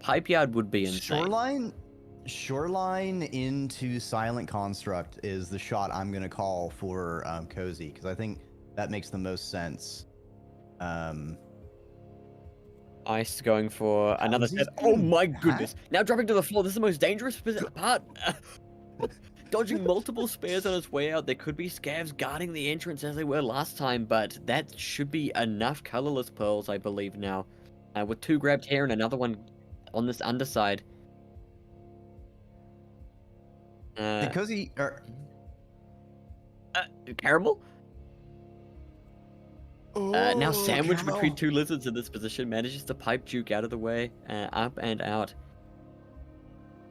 pipe yard would be insane. shoreline into silent construct is the shot I'm gonna call for Cozy, because I think that makes the most sense. Ice going for another Cozy's set. Oh being my hacked? goodness! Now dropping to the floor. This is the most dangerous part. Dodging multiple spares on his way out. There could be scavs guarding the entrance as they were last time, but that should be enough colorless pearls, I believe now. With two grabbed here and another one on this underside. Did Cozy Caramel? Now Oh, sandwiched Caramel. between two lizards in this position, manages to pipe Duke out of the way, up and out.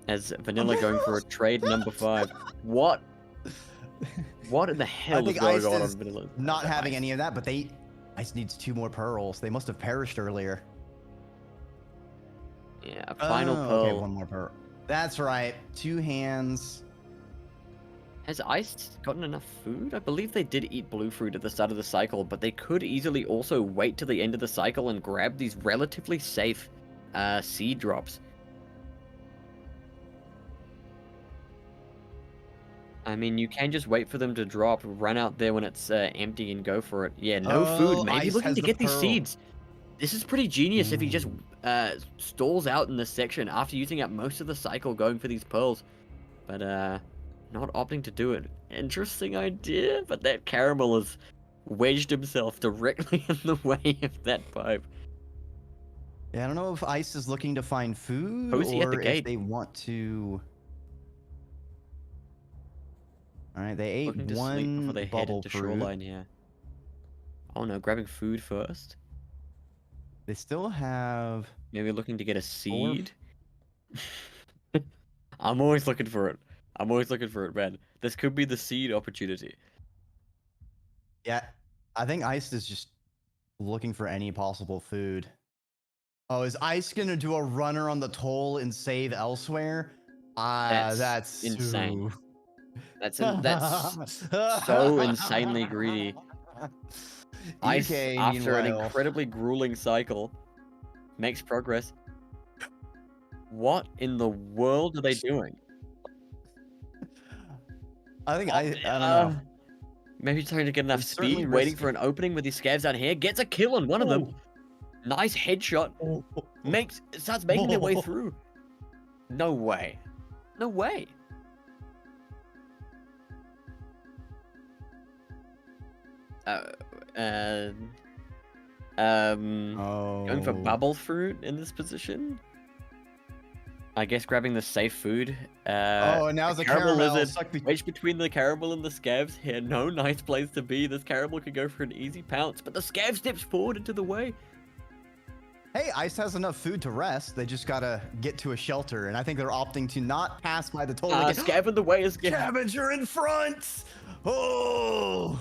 As Vanilla going for a trade number 5. What? What in the hell is think going Ice on is Vanilla? not having Ice. any of that, but Ice needs 2 more pearls. They must have perished earlier. Yeah, a final pearl. Okay, 1 more pearl. That's right. 2 hands. Has Ice gotten enough food? I believe they did eat blue fruit at the start of the cycle, but they could easily also wait till the end of the cycle and grab these relatively safe seed drops. I mean, you can just wait for them to drop, run out there when it's empty and go for it. Yeah, no food. Maybe Ice looking has to the get these pearl. seeds. This is pretty genius if he just Ooh. stalls out in this section after using up most of the cycle going for these pearls. But not opting to do it. Interesting idea, but that Caramel has wedged himself directly in the way of that pipe. Yeah, I don't know if Ice is looking to find food Cozy at the or if gate. they want to. All right, they ate Looking to sleep before 1 they head bubble into fruit. shoreline here. Oh no, grabbing food first. They still have. Maybe looking to get a 4. seed. I'm always looking for it. I'm always looking for it, man. This could be the seed opportunity. Yeah, I think Ice is just looking for any possible food. Oh, is Ice gonna do a runner on the toll and save elsewhere? That's insane. too... That's so insanely greedy. Ice, EK, after an meanwhile. incredibly grueling cycle, makes progress. What in the world are they doing? I think I don't know. Maybe trying to get enough It's certainly speed, waiting risky. for an opening with his scavs out here. Gets a kill on one of them. Nice headshot. Starts making their way through. No way. No way. Going for bubble fruit in this position. I guess grabbing the safe food. Oh, and now it's a caramel. Lizard. Wedged between the caramel and the scavs here. No nice place to be. This caramel could go for an easy pounce, but the scav steps forward into the way. Hey, Ice has enough food to rest. They just gotta get to a shelter, and I think they're opting to not pass by the toll. Scav in the way is Scavenger in front! Oh!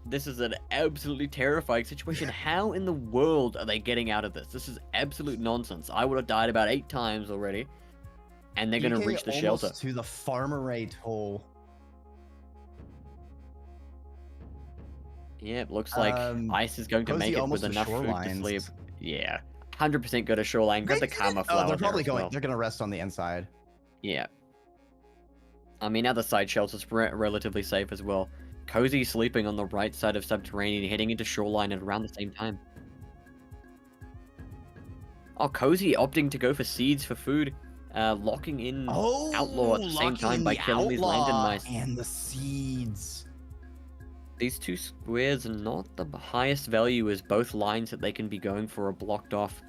This is an absolutely terrifying situation. How in the world are they getting out of this? This is absolute nonsense. I would have died about 8 times already. And they're going to reach the shelter. To the farmer toll. Yeah, it looks like Ice is going to make it with enough food to sleep. Yeah, 100% go to shoreline. Grab the karma flower. Oh, they're probably going. Well. They're going to rest on the inside. Yeah. I mean, other side shelters relatively safe as well. Cozy sleeping on the right side of subterranean, heading into shoreline at around the same time. Oh, Cozy opting to go for seeds for food, locking in Outlaw at the same time by killing these lantern mice. And the seeds. These 2 squares are not the highest value as both lines that they can be going for are blocked off.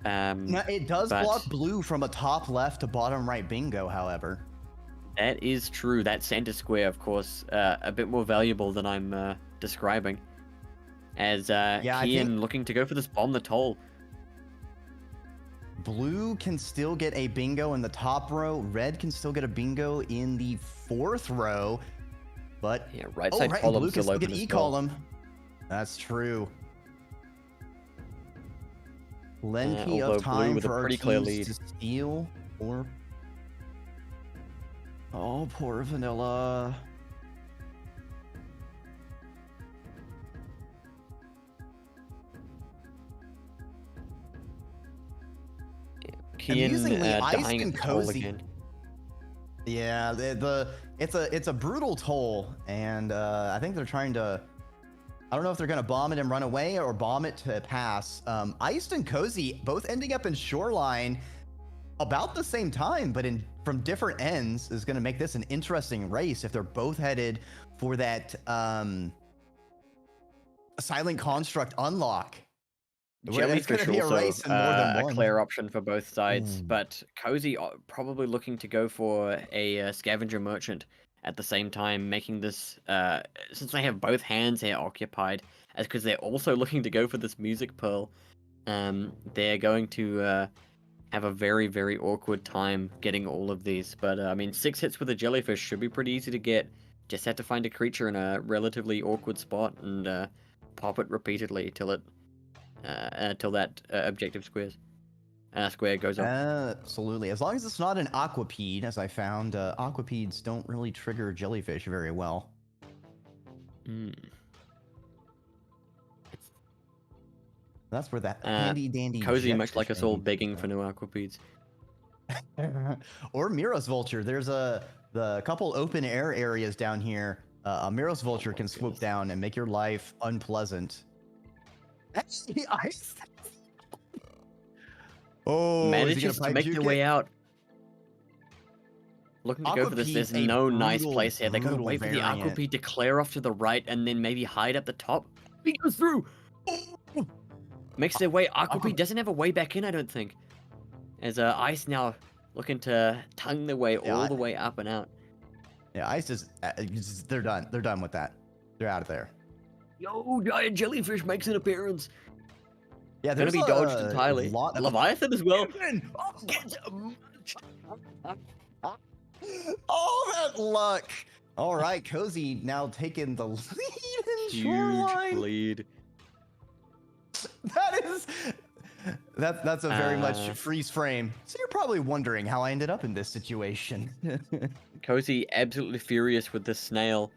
Now, it does But block blue from a top left to bottom right bingo, however. that is true. That center square, of course, a bit more valuable than I'm describing. As Yeah, I think Kian looking to go for this bomb the toll. blue can still get a bingo in the top row. Red can still get a bingo in the fourth row. But, Yeah, right oh, side right, and column blue can still still get open as E well. column. That's true. Plenty Although of blue time with a for our pretty clear teams lead. to steal or... Oh, poor Vanilla. Kian Amusingly, Iced dying at and the toll Cozy. again. Yeah, it's a brutal toll, and I think they're trying to. I don't know if they're gonna bomb it and run away or bomb it to pass. Iced and Cozy both ending up in Shoreline about the same time, but from different ends is gonna make this an interesting race if they're both headed for that Silent Construct unlock. It's gonna Jellyfish be a also race in more than a one. clear option for both sides, Ooh. but Cozy probably looking to go for a scavenger merchant at the same time, making this since they have both hands here occupied, as because they're also looking to go for this music pearl. They're going to have a very, very awkward time getting all of these. But I mean, 6 hits with a jellyfish should be pretty easy to get. Just have to find a creature in a relatively awkward spot and pop it repeatedly till it till that objective square goes up. Absolutely. As long as it's not an aquapede, as I found, aquapedes don't really trigger jellyfish very well. Mm. That's where that Uh, handy dandy Cozy, much like jetfish us all, thing begging comes for no aquapedes. in. Or Miros Vulture. There's the couple open air areas down here. A Miros Vulture my can swoop goodness. down and make your life unpleasant. Actually, ice. Oh, is he gonna Manages to pipe make juke their it? way out. Looking to go for this. Aquapede's There's a no nice brutal, place here. They gotta brutal wait for the variant. aquapede to clear off to the right and then maybe hide at the top. He goes through! Makes their way. Aquapede doesn't have a way back in, I don't think. As Ice now looking to tongue their way all the way up and out. Yeah, ice is. They're done. They're done with that. They're out of there. Yo, giant jellyfish makes an appearance. Yeah, Gonna there's be dodged a entirely. lot of Leviathan as well. Get all that luck. All right, Cozy now taking the lead in Huge Shoreline. lead. That's a very much freeze frame. So you're probably wondering how I ended up in this situation. Cozy absolutely furious with this snail.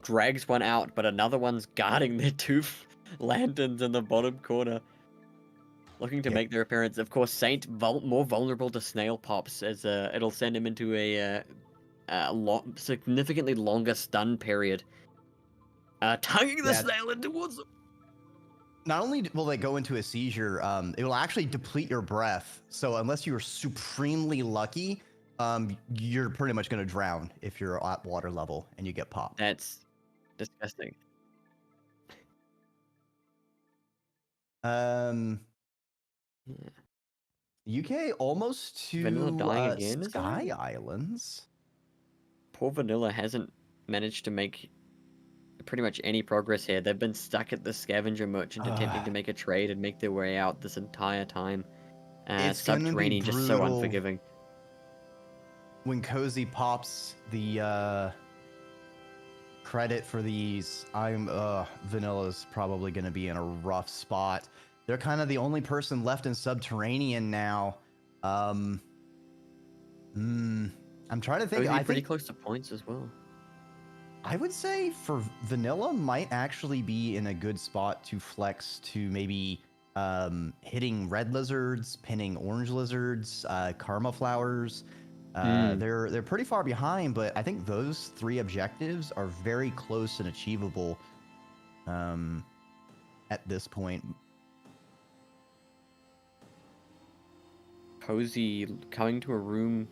Drags one out, but another one's guarding their two lanterns in the bottom corner. Looking to Yeah. make their appearance. Of course, Saint more vulnerable to snail pops, as it'll send him into a significantly longer stun period. Tonguing the Yeah. snail in towards them. Not only will they go into a seizure, it will actually deplete your breath. So unless you're supremely lucky, you're pretty much going to drown if you're at water level and you get popped. That's disgusting. UK almost Vanilla dying to again, is it? Sky Islands. Poor Vanilla hasn't managed to make pretty much any progress here. They've been stuck at the scavenger merchant attempting to make a trade and make their way out this entire time. It's gonna be Subterranean just so brutal unforgiving. when Cozy pops the credit for these. Vanilla's probably gonna be in a rough spot. They're kind of the only person left in Subterranean now. I'm trying to think. Cozy I pretty think close to points as well. I would say for Vanilla might actually be in a good spot to flex to maybe hitting red lizards, pinning orange lizards, karma flowers. They're pretty far behind, but I think those 3 objectives are very close and achievable at this point. Cozy coming to a room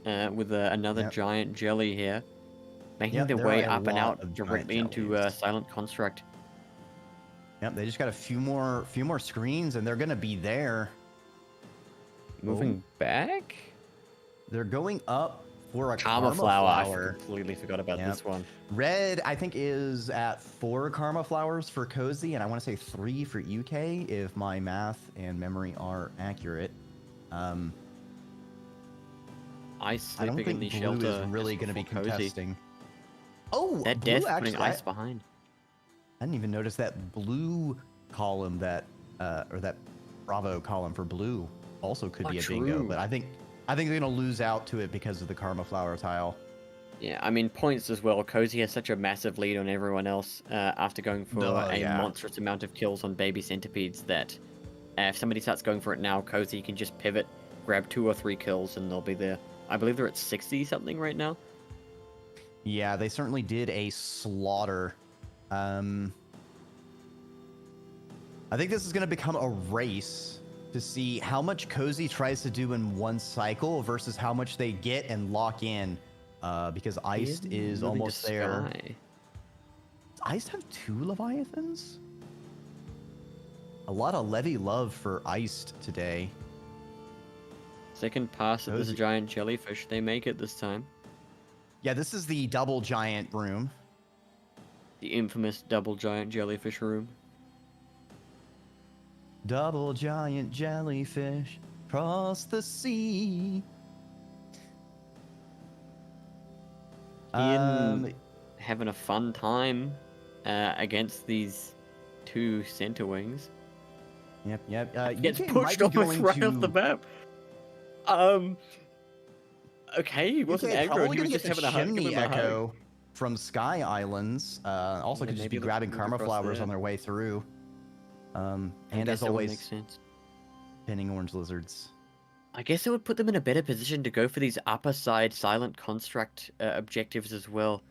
with another giant jelly here, making their there way are a up and lot out of giant directly into jellies. Silent Construct. Yep, they just got a few more screens, and they're gonna be there. Moving back? They're going up for a Karma karma flower. flower. I completely forgot about Yep. this one. Red, I think, is at 4 karma flowers for Cozy, and I want to say 3 for UK, if my math and memory are accurate. Ice I don't sleeping in think the blue shelter. is really going to be before Cozy. contesting. Oh, That blue death actually. putting ice behind. I didn't even notice that blue column or that Bravo column for blue also could be a bingo, true. but I think they're going to lose out to it because of the karma flower tile. Yeah, I mean, points as well. Cozy has such a massive lead on everyone else after going for a monstrous amount of kills on baby centipedes that if somebody starts going for it now, Cozy can just pivot, grab 2 or 3 kills, and they'll be there. I believe they're at 60-something right now. Yeah, they certainly did a slaughter. I think this is going to become a race to see how much Cozy tries to do in one cycle versus how much they get and lock in. Because Iced is Moving to almost there. Sky. Does Iced have 2 Leviathans? A lot of Levy love for Iced today. Second pass at this Cozy. giant jellyfish. They make it this time. Yeah, this is the double giant room. The infamous double giant jellyfish room. Double giant jellyfish across the sea. Ian having a fun time against these 2 center wings. Yep. Gets UK pushed might be almost going right off the to- map. Okay, he wasn't UK aggro. probably He was gonna just get the having a hug. chimney Give him a hug. echo from Sky Islands. Also Yeah, could just maybe be they'll grabbing move karma across flowers there. on their way through. I And guess as that would always, make sense. pinning orange lizards. I guess it would put them in a better position to go for these upper side silent construct objectives as well.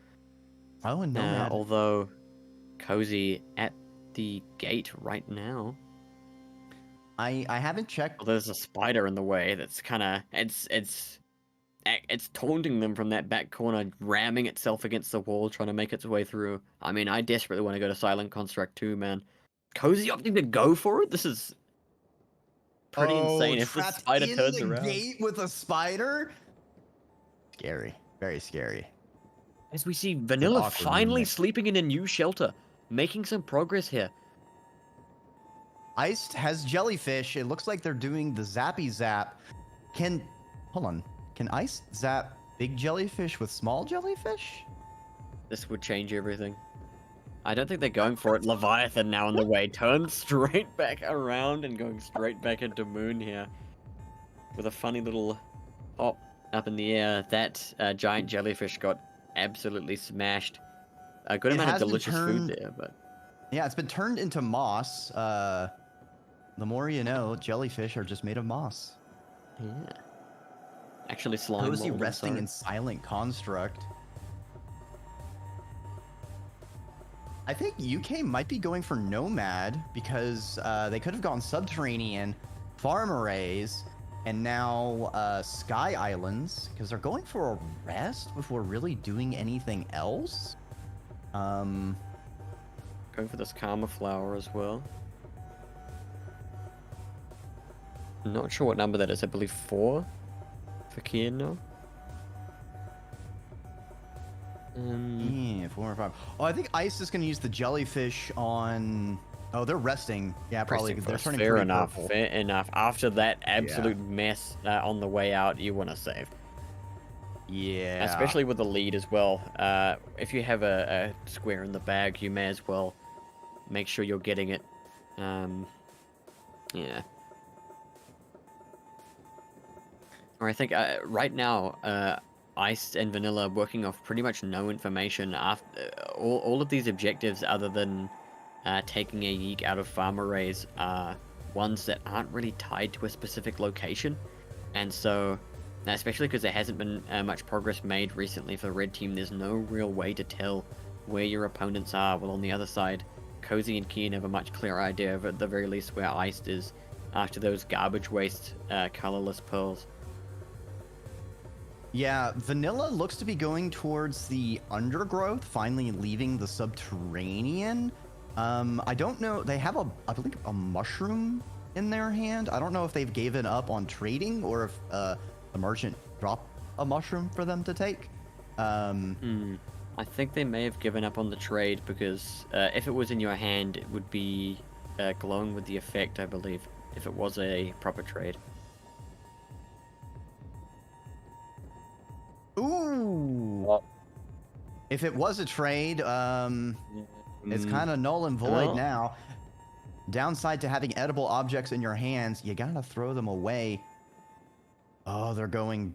Oh, and Nomad. Although Cozy at the gate right now. I haven't checked. Well, there's a spider in the way that's kind of it's taunting them from that back corner, ramming itself against the wall, trying to make its way through. I mean, I desperately want to go to silent construct too, man. Cozy opting to go for it. This is pretty insane. If the Trapped spider in turns the around, gate with a spider. Scary, very scary. as we see Vanilla awkward finally moment. sleeping in a new shelter, making some progress here. Iced has jellyfish. It looks like they're doing the zappy zap. Hold on. Can Ice zap big jellyfish with small jellyfish? This would change everything. I don't think they're going for it. Leviathan now on the way. Turns straight back around and going straight back into Moon here. With a funny little hop up in the air. That giant jellyfish got absolutely smashed. A good It amount of has been delicious turned- food there, but... Yeah, it's been turned into moss. The more you know, jellyfish are just made of moss. Yeah. Actually slime Cozy mold resting inside. in silent construct. I think UK might be going for Nomad because they could have gone Subterranean, Farm Arrays, and now Sky Islands because they're going for a rest before really doing anything else. Going for this Karma Flower as well. Not sure what number that is. I believe 4 for Kian now. Yeah, 4 or 5. Oh, I think Ice is going to use the jellyfish on... Oh, they're resting. Yeah, probably. Resting They're first. turning Fair pretty enough. purple. Fair enough. After that absolute mess on the way out, you want to save. Yeah. Especially with the lead as well. If you have a square in the bag, you may as well make sure you're getting it. Yeah. Or I think right now, Ice and Vanilla are working off pretty much no information. After all of these objectives, other than taking a yeek out of farm arrays, are ones that aren't really tied to a specific location. And so, especially because there hasn't been much progress made recently for the red team, there's no real way to tell where your opponents are. Well, on the other side, Cozy and Kian have a much clearer idea of, at the very least, where Iced is after those garbage waste colorless pearls. Yeah, Vanilla looks to be going towards the undergrowth, finally leaving the subterranean. I don't know. They have I believe a mushroom in their hand. I don't know if they've given up on trading or if the merchant dropped a mushroom for them to take. I think they may have given up on the trade because if it was in your hand, it would be glowing with the effect, I believe, if it was a proper trade. Ooh. Well, If it was a trade, it's kind of null and void well. now. Downside to having edible objects in your hands, you gotta throw them away. Oh, they're going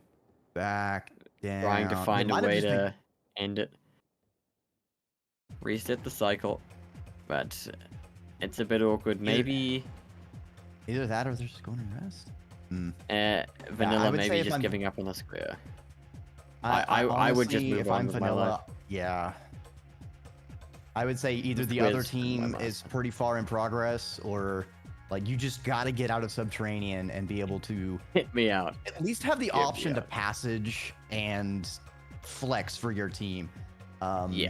back down. Trying to They find a might have way just been... to end it. Reset the cycle. But it's a bit awkward. Maybe Either that or they're just going to rest. Vanilla would say maybe if just I'm- giving up on the square. I would just honestly, move if on I'm with my life. vanilla, yeah. I would say either the squares other in my team mind. is pretty far in progress, or like you just got to get out of Subterranean and be able to Hit me out. at least have the Get me option to out. passage and flex for your team. Yeah.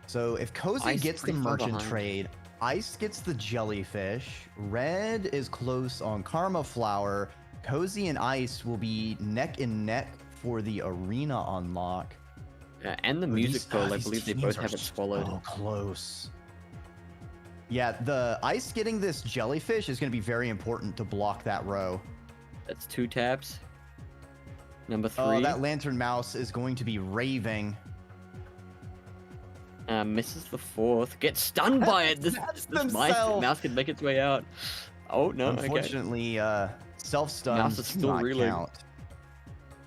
So if Cozy Ice gets the pretty far merchant behind. trade, Ice gets the jellyfish, Red is close on Karma Flower, Cozy and Ice will be neck and neck for the arena unlock. And the Oh, music pearl, I these believe they teams both are have it swallowed. so close. Yeah, the Ice getting this jellyfish is going to be very important to block that row. That's 2 taps. Number 3. Oh, that Lantern Mouse is going to be raving. Misses the 4th. Gets stunned by it. This mouse can make its way out. Oh, no, okay. Unfortunately, self-stuns Mouse is do still not reeling. count.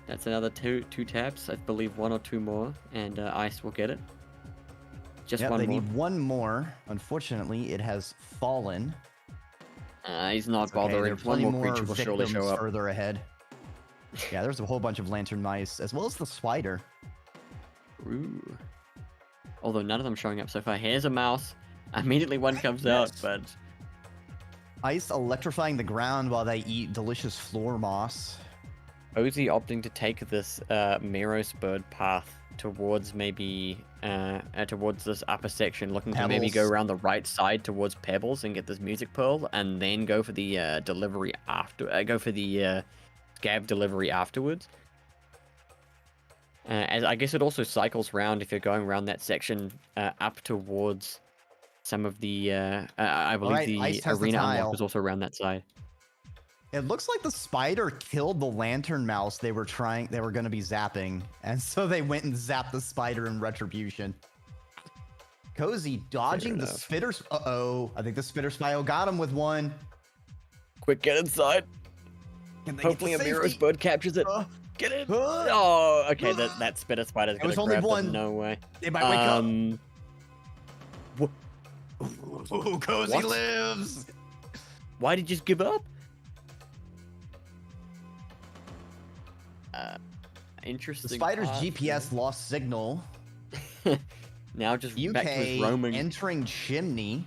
That's another two taps. I believe 1 or 2 more. And Ice will get it. Just Yep, one they more. need one more. Unfortunately, it has fallen. He's not It's okay, there bothering. are One plenty more more creature will surely victims show up. further ahead. Yeah, there's a whole bunch of lantern mice, as well as the spider. Ooh. Although none of them showing up so far. Here's a mouse. Immediately one comes out, but Ice electrifying the ground while they eat delicious floor moss. Ozzy opting to take this Meros bird path towards maybe towards this upper section, looking to maybe go Pebbles. around the right side towards Pebbles and get this music pearl, and then go for the delivery after. Go for the scab delivery afterwards. As I guess it also cycles round if you're going around that section up towards some of the. I believe Alright, the Ice has the arena unlock tile. is also around that side. It looks like the spider killed the lantern mouse they were going to be zapping, and so they went and zapped the spider in retribution. Cozy dodging the enough. spitters. Uh-oh. I think the spitter spio got him with one. Quick, get inside. Can they Hopefully, a get to Meros safety? bird captures it. Get in. Oh, okay. That spitter spider's It gonna was only grab one. them. No way. They might wake up. Ooh, Cozy What? lives. Why did you just give up? Interesting. The spider's path. GPS lost signal. Now just back to his UK roaming. entering chimney.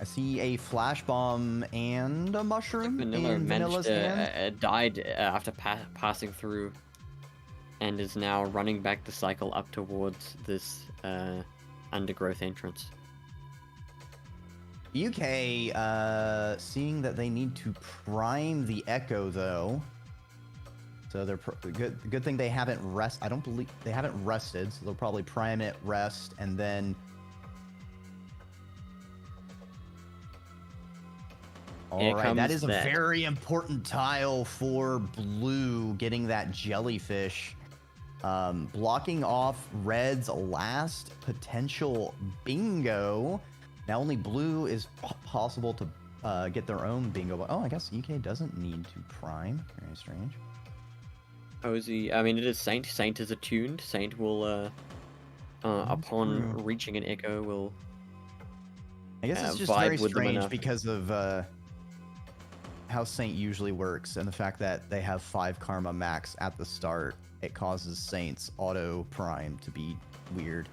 I see a flash bomb and a mushroom Vanilla in managed Vanilla's to hand. died after passing through, and is now running back the cycle up towards this undergrowth entrance. UK seeing that they need to prime the Echo though. So they're good thing they haven't I don't believe they haven't rested, so they'll probably prime it, rest, and then. All right, that is a very important tile for blue, getting that jellyfish. Blocking off red's last potential bingo. Now only blue is possible to get their own bingo. Oh, I guess UK doesn't need to prime. Very strange. Cozy. I mean, it is Saint. Saint is attuned. Saint will, upon reaching an echo, will. I guess it's just very strange because of how Saint usually works, and the fact that they have 5 karma max at the start. It causes Saint's auto prime to be weird.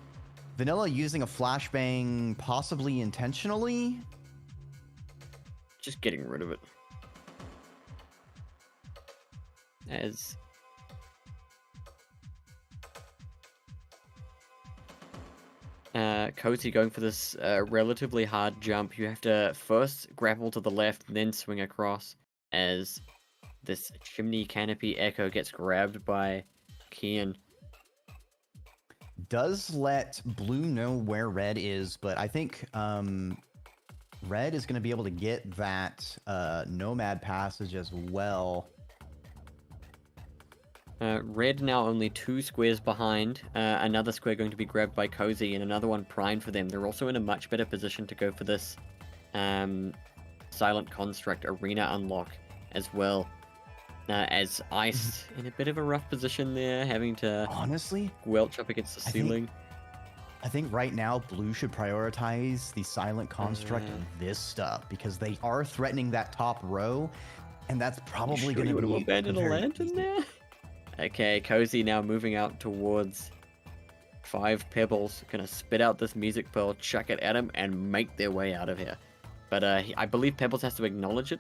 Vanilla using a flashbang, possibly intentionally. Just getting rid of it. As Cozy going for this relatively hard jump. You have to first grapple to the left, then swing across as this chimney canopy echo gets grabbed by Kian. Does let blue know where red is, but I think red is going to be able to get that nomad passage as well. Red now only 2 squares behind. Another square going to be grabbed by Cozy and another one primed for them. They're also in a much better position to go for this Silent Construct Arena unlock as well. As Ice in a bit of a rough position there, having to Honestly, welch up against the ceiling. I think right now blue should prioritize the Silent Construct Vista because they are threatening that top row, and that's probably going to want to be abandon a very lantern easy. there? Okay, Cozy now moving out towards 5 pebbles. Gonna spit out this music pearl, chuck it at him, and make their way out of here. But I believe Pebbles has to acknowledge it.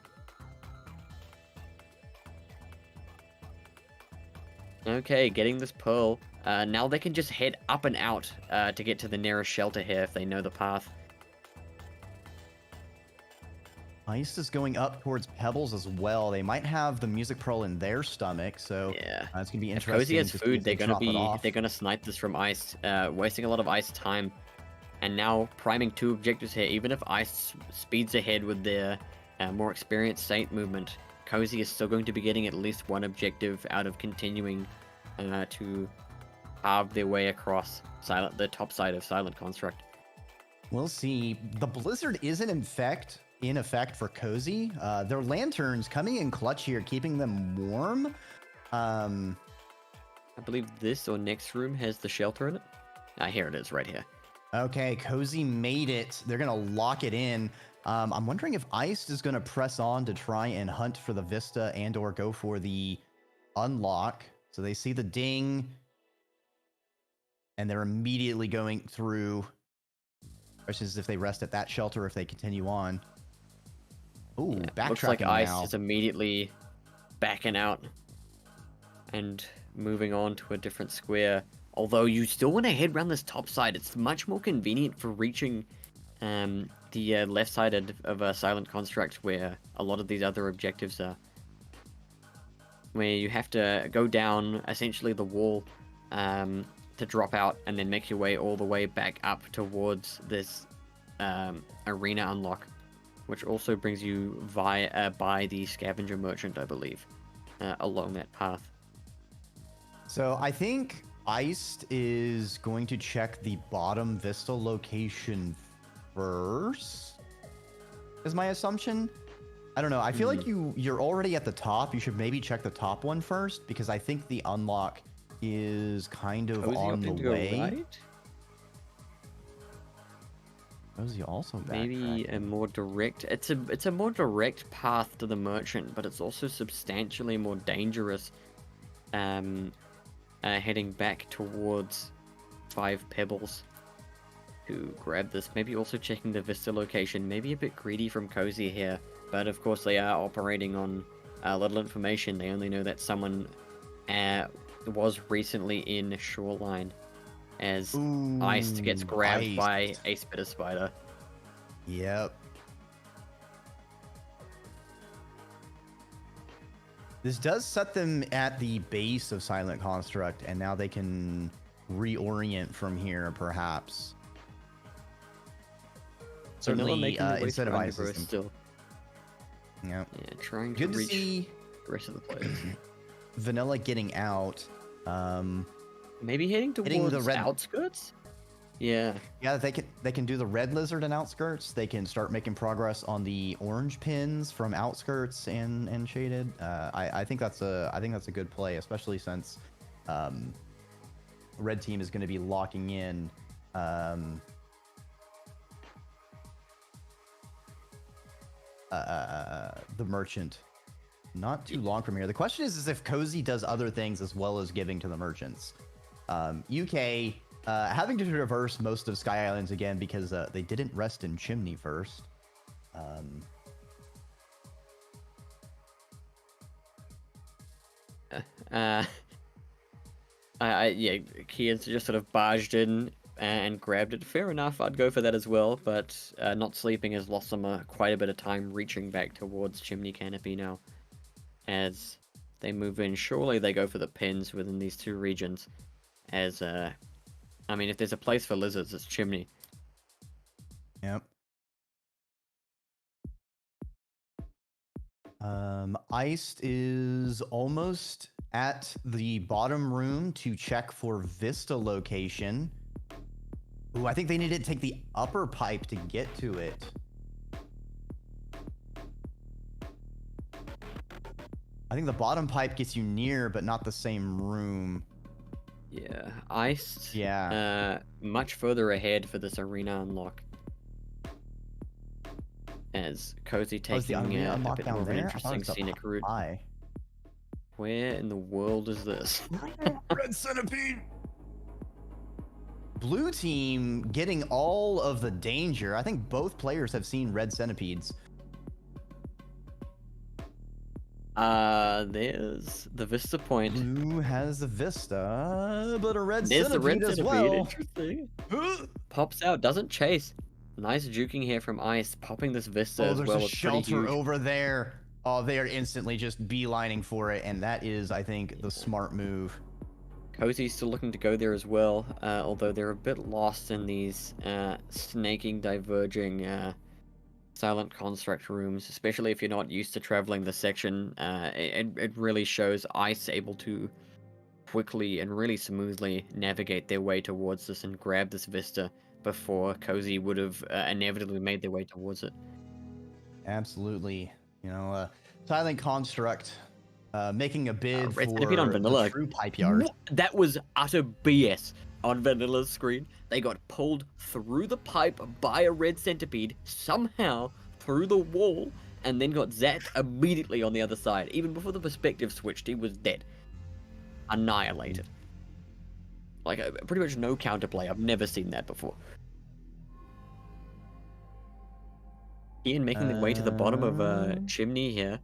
Okay, getting this pearl. Now they can just head up and out to get to the nearest shelter here if they know the path. Ice is going up towards Pebbles as well. They might have the music pearl in their stomach, so Yeah, it's gonna be if interesting. Cozy has to see food, if they they're gonna snipe this from Ice, wasting a lot of Ice time, and now priming 2 objectives here. Even if Ice speeds ahead with their more experienced Saint movement, Cozy is still going to be getting at least 1 objective out of continuing to carve their way across the top side of Silent Construct. We'll see. The blizzard isn't in effect for Cozy. Their lanterns coming in clutch here, keeping them warm. I believe this or next room has the shelter in it. Here it is, right here. Okay, Cozy made it. They're gonna lock it in. I'm wondering if Ice is gonna press on to try and hunt for the Vista and/or go for the unlock. So they see the ding, and they're immediately going through. Versus if they rest at that shelter, if they continue on. Ooh, Yeah, backtracking looks like Ice now. is immediately backing out and moving on to a different square. Although you still want to head around this top side, it's much more convenient for reaching the left side of a Silent Construct where a lot of these other objectives are. Where you have to go down essentially the wall to drop out and then make your way all the way back up towards this arena unlock, which also brings you by the scavenger merchant, I believe, along that path. So I think Iced is going to check the bottom Vista location first, is my assumption. I don't know. I feel like you're already at the top. You should maybe check the top one first, because I think the unlock is kind of on the way. Right? Cozy also Maybe a more direct. It's a more direct path to the merchant, but it's also substantially more dangerous. Heading back towards 5 pebbles to grab this. Maybe also checking the Vista location. Maybe a bit greedy from Cozy here, but of course they are operating on little information. They only know that someone was recently in Shoreline as Ice gets grabbed by a spitter spider. Yep. This does set them at the base of Silent Construct, and now they can reorient from here, perhaps. Certainly, instead of Ice still. Yep. Yeah, trying to Good to reach see the rest of the players. Vanilla getting out. Maybe heading towards the red outskirts? Yeah. Yeah, they can do the red lizard and outskirts. They can start making progress on the orange pins from outskirts and shaded. I think that's a good play, especially since red team is going to be locking in the merchant not too long from here. The question is if Cozy does other things as well as giving to the merchants. UK having to traverse most of Sky Islands again because they didn't rest in Chimney first. Yeah, Kian's just sort of barged in, and grabbed it. Fair enough, I'd go for that as well, but not sleeping has lost them quite a bit of time reaching back towards Chimney Canopy now. As they move in, surely they go for the pins within these two regions. As, I mean, if there's a place for lizards, it's Chimney. Yep. Iced is almost at the bottom room to check for Vista location. Ooh, I think they need to take the upper pipe to get to it. I think the bottom pipe gets you near, but not the same room. Yeah, Iced. Yeah. Much further ahead for this arena unlock. As Cozy taking the arena a unlock bit down more of an there? I thought it interesting was up scenic route. high. Where in the world is this? Red centipede. Blue team getting all of the danger. I think both players have seen red centipedes. There's the Vista Point. Blue has the Vista, but a red There's the red centipede as centipede. well. Interesting. Pops out, doesn't chase. Nice juking here from Ice, popping this Vista Oh, as there's well. a It's pretty shelter huge. over there. Oh, they are instantly just beelining for it, and that is, I think, the smart move. Cozy's still looking to go there as well, although they're a bit lost in these snaking, diverging silent construct rooms, especially if you're not used to traveling the section. It really shows Ice able to quickly and really smoothly navigate their way towards this and grab this Vista before Cozy would have inevitably made their way towards it. Absolutely. You know, silent construct making a bid Red Centipede on for the Vanilla. true pipe yard. That was utter BS on Vanilla's screen. They got pulled through the pipe by a Red Centipede, somehow through the wall, and then got zapped immediately on the other side. Even before the perspective switched, he was dead. Annihilated. Like, pretty much no counterplay. I've never seen that before. Ian making the way to the bottom of Chimney here.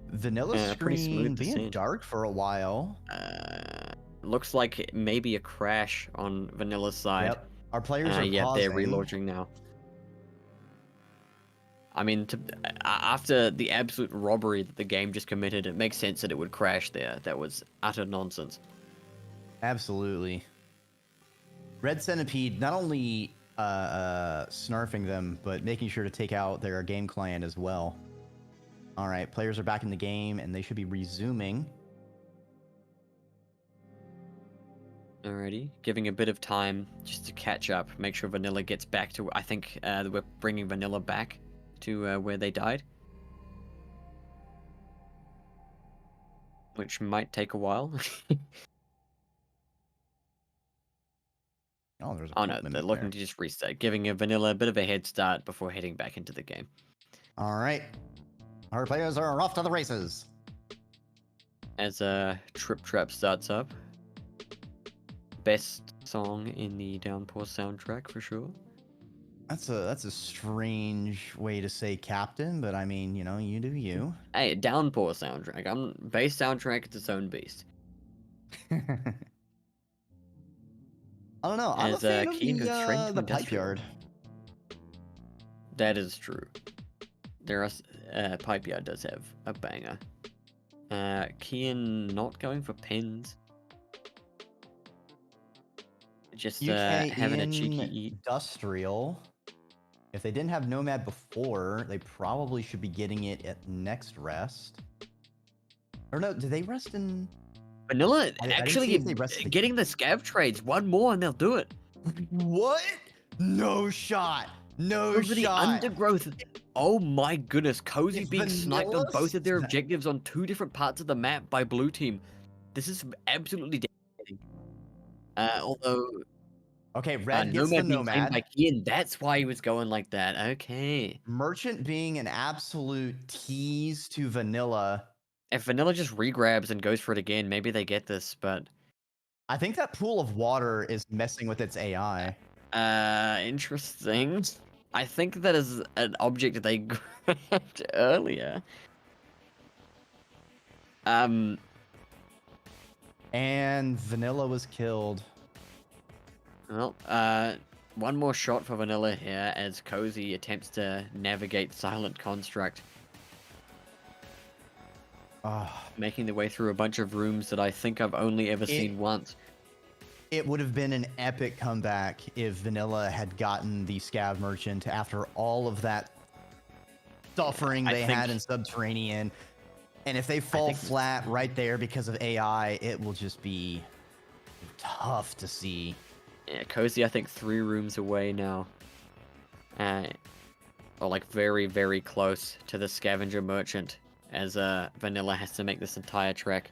Vanilla Pretty screen smooth being descent. dark for a while. Looks like maybe a crash on Vanilla's side. Yep. Our players are Yeah, pausing. they're relaunching now. I mean, after the absolute robbery that the game just committed, it makes sense that it would crash there. That was utter nonsense. Absolutely. Red Centipede not only snarfing them, but making sure to take out their game client as well. All right, players are back in the game, and they should be resuming. Alrighty, giving a bit of time just to catch up, make sure Vanilla gets back to... I think we're bringing Vanilla back to where they died. Which might take a while. Oh, there's a Oh no, they're looking there. to just reset, giving a Vanilla a bit of a head start before heading back into the game. All right. Our players are off to the races. As Trip Trap starts up. Best song in the Downpour soundtrack for sure. That's a strange way to say captain, but I mean, you know, you do you. Hey, Downpour soundtrack. Bass soundtrack, it's its own beast. I don't know. I'm a fan of Keen goes straight into the pipe industrial. yard. That is true. There are pipe yard does have a banger. Kian not going for pins. Just having a cheeky eat. Industrial. If they didn't have Nomad before, they probably should be getting it at next rest. Or no, did they rest in... Vanilla actually getting getting the scav trades. One more and they'll do it. What? No shot. No Over the shot. undergrowth. Oh my goodness. Cozy It's being sniped on both of their Vanilla? objectives on two different parts of the map by blue team. This is absolutely devastating. Although... Okay, red gets the being claimed Nomad. by Kian, that's why he was going like that. Okay. Merchant being an absolute tease to Vanilla. If Vanilla just regrabs and goes for it again, maybe they get this, but... I think that pool of water is messing with its AI. Interesting. I think that is an object they grabbed earlier. And Vanilla was killed. Well, one more shot for Vanilla here as Cozy attempts to navigate Silent Construct, Ah, making their way through a bunch of rooms that I think I've only ever it seen once. it would have been an epic comeback if Vanilla had gotten the Scav Merchant after all of that suffering I they had think, in Subterranean. And if they I fall think, flat right there because of AI, it will just be tough to see. yeah, Cozy, I think 3 rooms away now. Uh, or like very, very close to the Scavenger Merchant as Vanilla has to make this entire trek.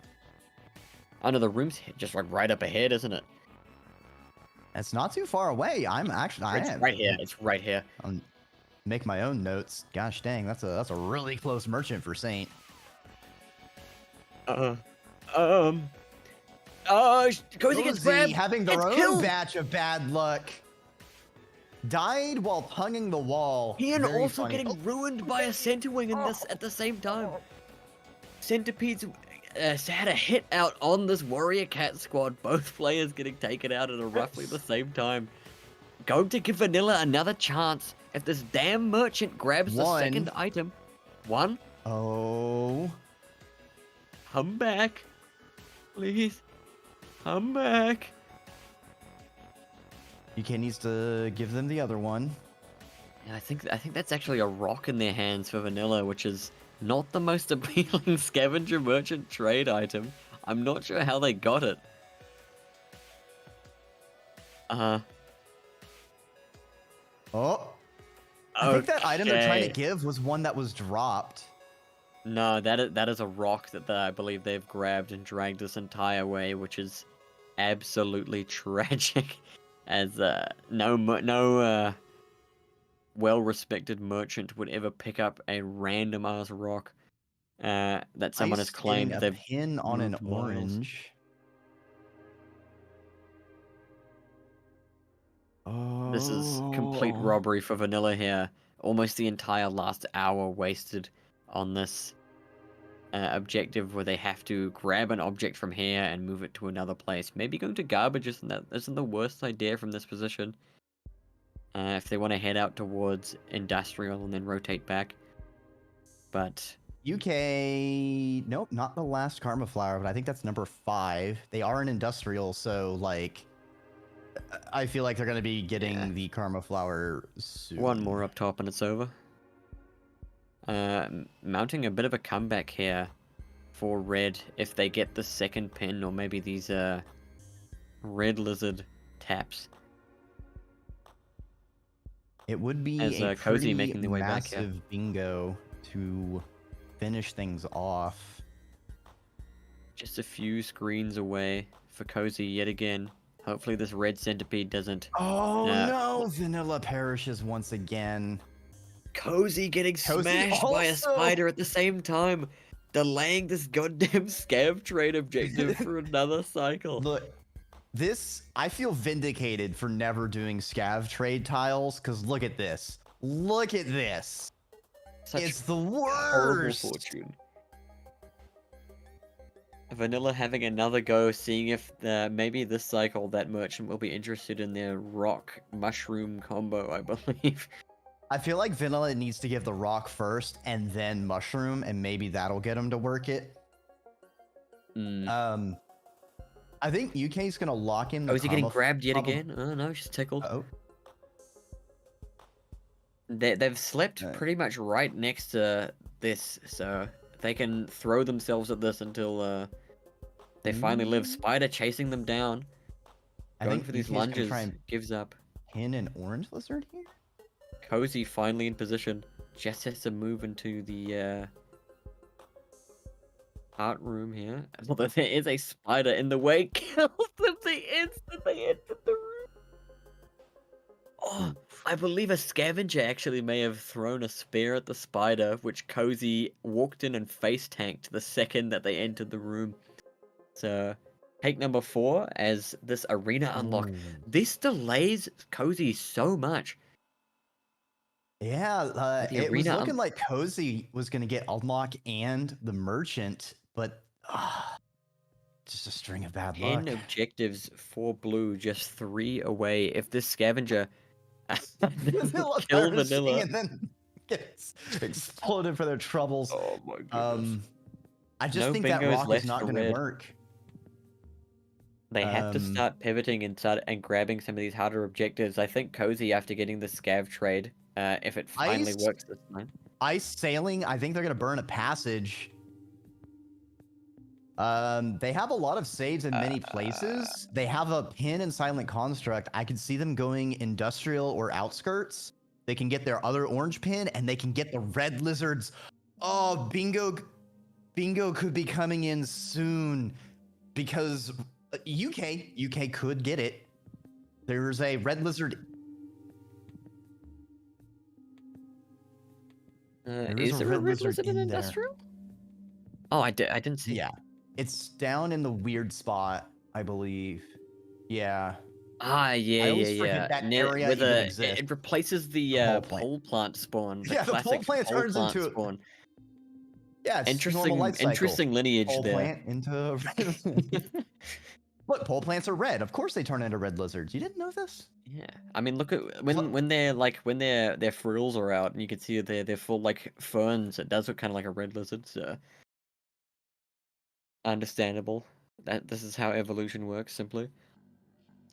Oh no, the room's just like right up ahead, isn't it? It's not too far away. I It's am. right here. It's right here. I'll make my own notes. Gosh dang, that's a really close merchant for Saint. Uh, um, oh, Cozy gets Cozy grabbed. having their Gets own killed. batch of bad luck. Died while tonguing the wall. Ian Very also funny. getting ruined by a Centerwing in this at the same time. Centipedes had a hit out on this Warrior Cat squad. Both players getting taken out at roughly the same time. Going to give Vanilla another chance if this damn merchant grabs the second item. One, Oh. come back. Please, come back. UK needs to give them the other one. And I think that's actually a rock in their hands for Vanilla, which is not the most appealing scavenger merchant trade item. I'm not sure how they got it. Oh. I think that item they're trying to Okay. give was one that was dropped. No, that is a rock that I believe they've grabbed and dragged this entire way, which is absolutely tragic. As no well-respected merchant would ever pick up a random ass rock that someone has Ice getting claimed a they've pin on an moved miles. orange. This is complete Oh. robbery for Vanilla here. Almost the entire last hour wasted on this objective where they have to grab an object from here and move it to another place. Maybe going to garbage isn't the worst idea from this position. If they want to head out towards industrial and then rotate back. But UK, nope, not the last Karma Flower, but I think that's number 5. They are an industrial, so like, I feel like they're going to be getting the Karma Flower soon. one more up top and it's over. Mounting a bit of a comeback here for red if they get the second pin or maybe these red lizard taps. It would be As a Cozy pretty making their way back here. massive bingo to finish things off. Just a few screens away for Cozy yet again. Hopefully this red centipede doesn't. Oh no, Vanilla perishes once again. Cozy getting Cozy smashed by a also- spider at the same time, delaying this goddamn scav trade objective for another cycle. Look, I feel vindicated for never doing scav trade tiles, because look at this. Look at this. Such It's the horrible worst. fortune. Vanilla having another go, seeing if maybe this cycle that merchant will be interested in their rock mushroom combo, I believe. I feel like Vanilla needs to give the rock first and then mushroom, and maybe that'll get him to work it. Mm. I think UK's gonna lock in the. Oh, is he getting Karma grabbed yet again? Oh no, she's tickled. Oh, They've slept pretty much right next to this, so they can throw themselves at this until they finally live. Spider chasing them down, I going think for these UK's gonna lunges, try and gives up. pin an orange lizard here. Cozy finally in position, just has to move into the art room here. Although there is a spider in the way, kills them the instant they enter the room. Oh, I believe a scavenger actually may have thrown a spear at the spider, which Cozy walked in and face tanked the second that they entered the room. So, take number 4 as this arena unlock. This delays Cozy so much. Yeah, The it was arena looking like Cozy was gonna get unlock and the merchant, but just a string of bad 10 luck. objectives for blue, just 3 away. If this scavenger doesn't Vanilla kill perishing Vanilla. and then gets exploded for their troubles. Oh my goodness. I just No think that bingos rock is left not for going to red. work. They have to Um, start pivoting and grabbing some of these harder objectives. I think Cozy, after getting the scav trade, if it finally ice, works this time. ice sailing. I think they're going to burn a passage. They have a lot of saves in many places. They have a pin and silent construct. I could see them going industrial or outskirts. They can get their other orange pin and they can get the red lizards. Oh, bingo could be coming in soon because UK could get it. There's a red lizard. Is there a red lizard in in there. industrial? Oh, I didn't see. Yeah, it's down in the weird spot, I believe. Yeah. Ah, I always forget that area even it exists. replaces the The pole plant. pole plant spawn, the Yeah, the pole classic plant pole turns plant into spawn. yeah, it's normal life cycle. Interesting lineage Pole there. plant into Look, pole plants are red. Of course they turn into red lizards. You didn't know this? Yeah, I mean, look at when they're like when their frills are out, and you can see they're full like ferns. It does look kind of like a red lizard. So understandable. That this is how evolution works. Simply,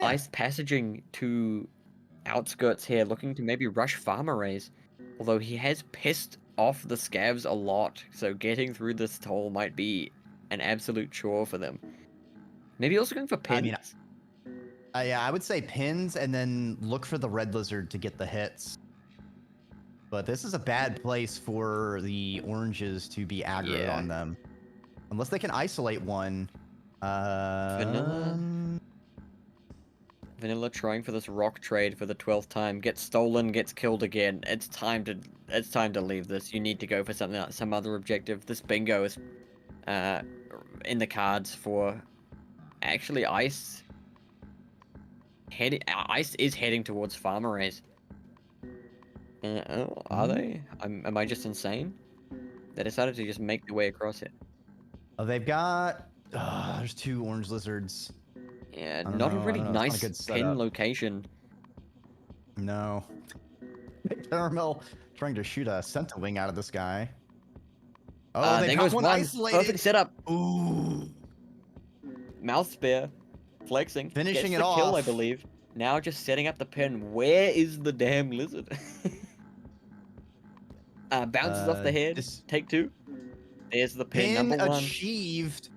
Yeah. Ice passaging to outskirts here, looking to maybe rush farmer rays. Although he has pissed off the scavs a lot, so getting through this toll might be an absolute chore for them. Maybe also going for pins. I mean, yeah, I would say pins and then look for the red lizard to get the hits. But this is a bad place for the oranges to be aggroed on them. Unless they can isolate one. Vanilla trying for this rock trade for the 12th time. Gets stolen, gets killed again. It's time to leave this. You need to go for something else, some other objective. This bingo is in the cards for actually Ice. Ice is heading towards farmer rays. Are they? Am I just insane? They decided to just make their way across it. Oh, they've got. There's 2 orange lizards. Yeah, not a really nice pin location. No. Caramel trying to shoot a Centowing out of the sky. Oh, they got one isolated. Perfect setup. Ooh. Mouth spear. Flexing. Finishing Gets it the kill, off. I believe. Now just setting up the pin. Where is the damn lizard? Bounces off the head. Take 2. There's the pin number 1. Achieved.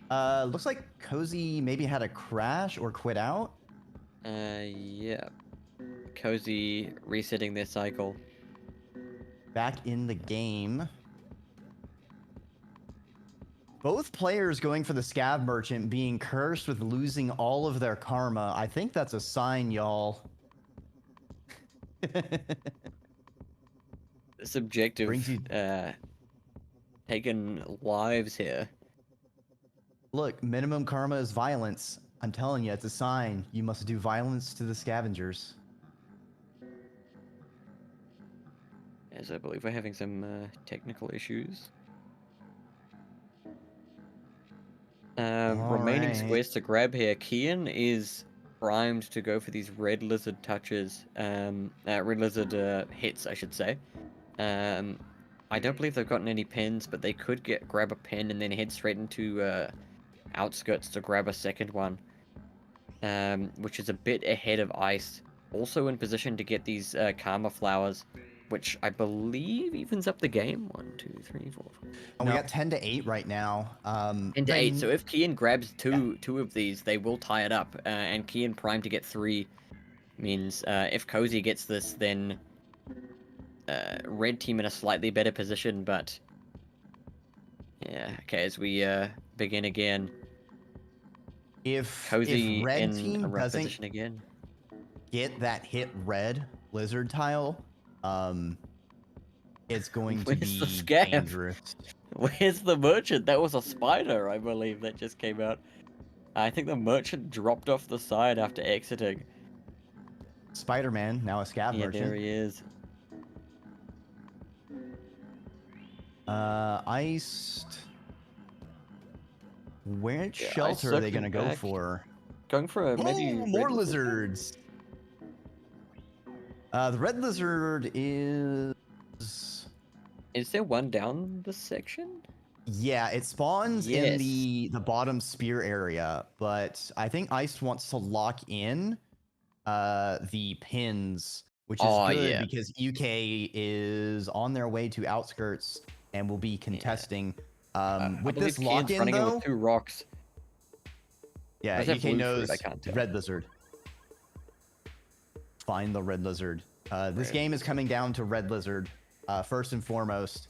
Looks like Cozy maybe had a crash or quit out. Yeah. Cozy resetting their cycle. Back in the game. Both players going for the Scav Merchant being cursed with losing all of their karma. I think that's a sign, y'all. This objective taking lives here. Look, minimum karma is violence. I'm telling you, it's a sign. You must do violence to the scavengers. As I believe we're having some technical issues. Remaining squares to grab here. Kian is primed to go for these red lizard touches. Red lizard hits, I should say. I don't believe they've gotten any pins, but they could grab a pin and then head straight into outskirts to grab a second one. Which is a bit ahead of Ice. Also in position to get these karma flowers, which I believe evens up the game. 1, 2, 3, 4. We got 10-8 right now. 10-8. So if Kian grabs two of these, they will tie it up. And Kian prime to get 3 means if Cozy gets this, then red team in a slightly better position. But yeah, okay. As we begin again, if Cozy red in team a rough doesn't position again, get that hit red lizard tile, it's going to be dangerous. Where's the merchant? That was a spider, I believe, that just came out. I think the merchant dropped off the side after exiting. Spider-Man, now a scav merchant. Yeah, there he is. Iced. Which Yeah, I shelter are they sucked going to it go back. for? Going for a maybe Oh, more red lizard? lizards. The red lizard is... Is there one down this section? Yeah, it spawns in Yes. the bottom spear area, but I think Ice wants to lock in the pins, which is Oh, good yeah. because UK is on their way to outskirts and will be contesting. I With believe this Kian's lock-in running in with though, 2 rocks. yeah, Or is that UK blue fruit? I knows can't tell. red lizard. Find the red lizard. This Red game is lizard. coming down to red lizard, first and foremost.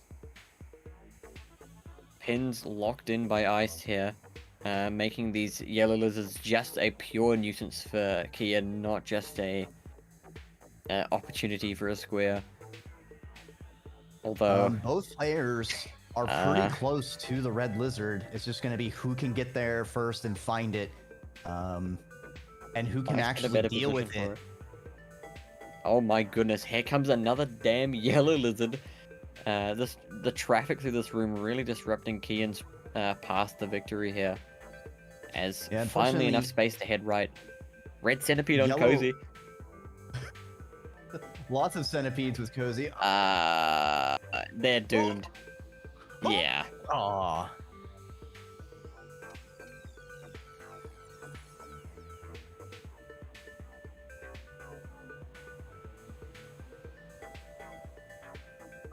Pins locked in by ice here, making these yellow lizards just a pure nuisance for Kian, not just a opportunity for a square. Although, Both players are pretty close to the red lizard. It's just going to be who can get there first and find it, and who can Ice in a actually better deal with position for it. Oh my goodness, here comes another damn yellow lizard. The traffic through this room really disrupting Kian's path to victory here. As Yeah, finally enough unfortunately, space to head right. Red centipede on yellow- Cozy. Lots of centipedes with Cozy. They're doomed. Oh. Yeah. Aw.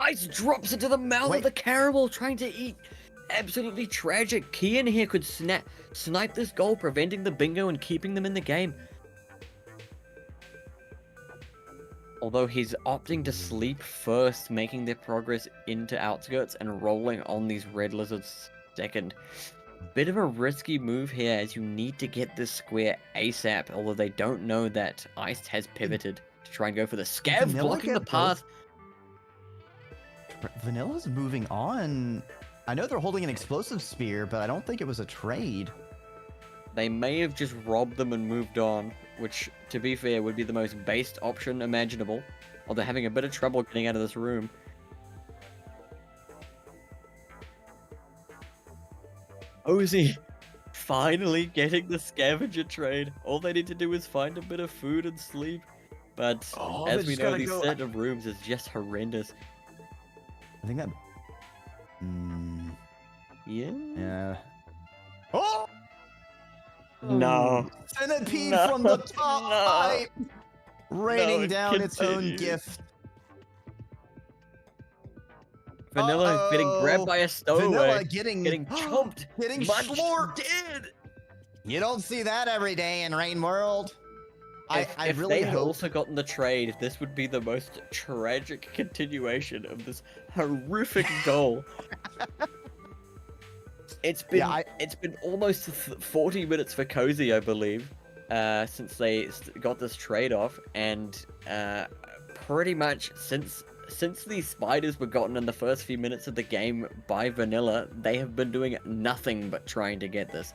Ice drops into the mouth Wait. of the cannibal trying to eat. Absolutely tragic. Kian here could snipe this goal, preventing the bingo and keeping them in the game. Although he's opting to sleep first, making their progress into outskirts and rolling on these red lizards second. Bit of a risky move here as you need to get this square ASAP, although they don't know that Ice has pivoted to try and go for the scav, Vanilla blocking the get path. Vanilla's moving on. I know they're holding an explosive spear, but I don't think it was a trade. They may have just robbed them and moved on, which, to be fair, would be the most based option imaginable. Although having a bit of trouble getting out of this room. Ozzy, finally getting the scavenger trade. All they need to do is find a bit of food and sleep. But Oh, as they we just know, gotta these go- set of rooms is just horrendous. I think that... Yeah? yeah. Oh! No. Centipede No. from the top No. pipe! Raining down its own continue. gift. Vanilla getting grabbed by a stowaway. Vanilla getting chomped. getting Munched slurped. dead. You don't see that every day in Rain World. I If really they had hope. also gotten the trade, this would be the most tragic continuation of this horrific goal. It's been Yeah, it's been almost 40 minutes for Cozy, I believe, since they got this trade off, and pretty much since these spiders were gotten in the first few minutes of the game by Vanilla, they have been doing nothing but trying to get this.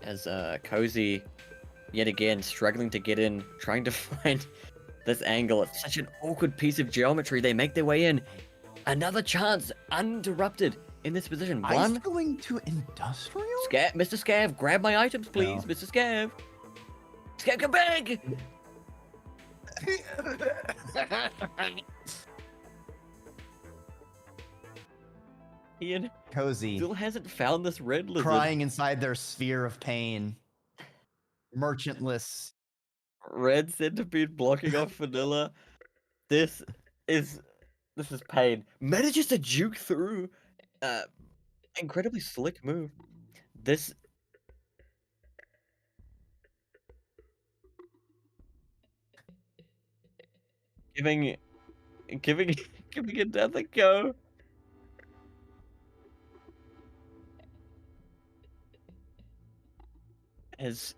As Cozy, yet again, struggling to get in, trying to find this angle. It's such an awkward piece of geometry. They make their way in. Another chance, uninterrupted in this position. Ice One. going to industrial? Mr. Scav, grab my items, please. No. Mr. Scav. Scav, come back! Ian Cozy still hasn't found this red lizard. crying inside their sphere of pain. Merchantless. Red centipede blocking off Vanilla. This is pain. Manages to juke through. Incredibly slick move. This giving another go. As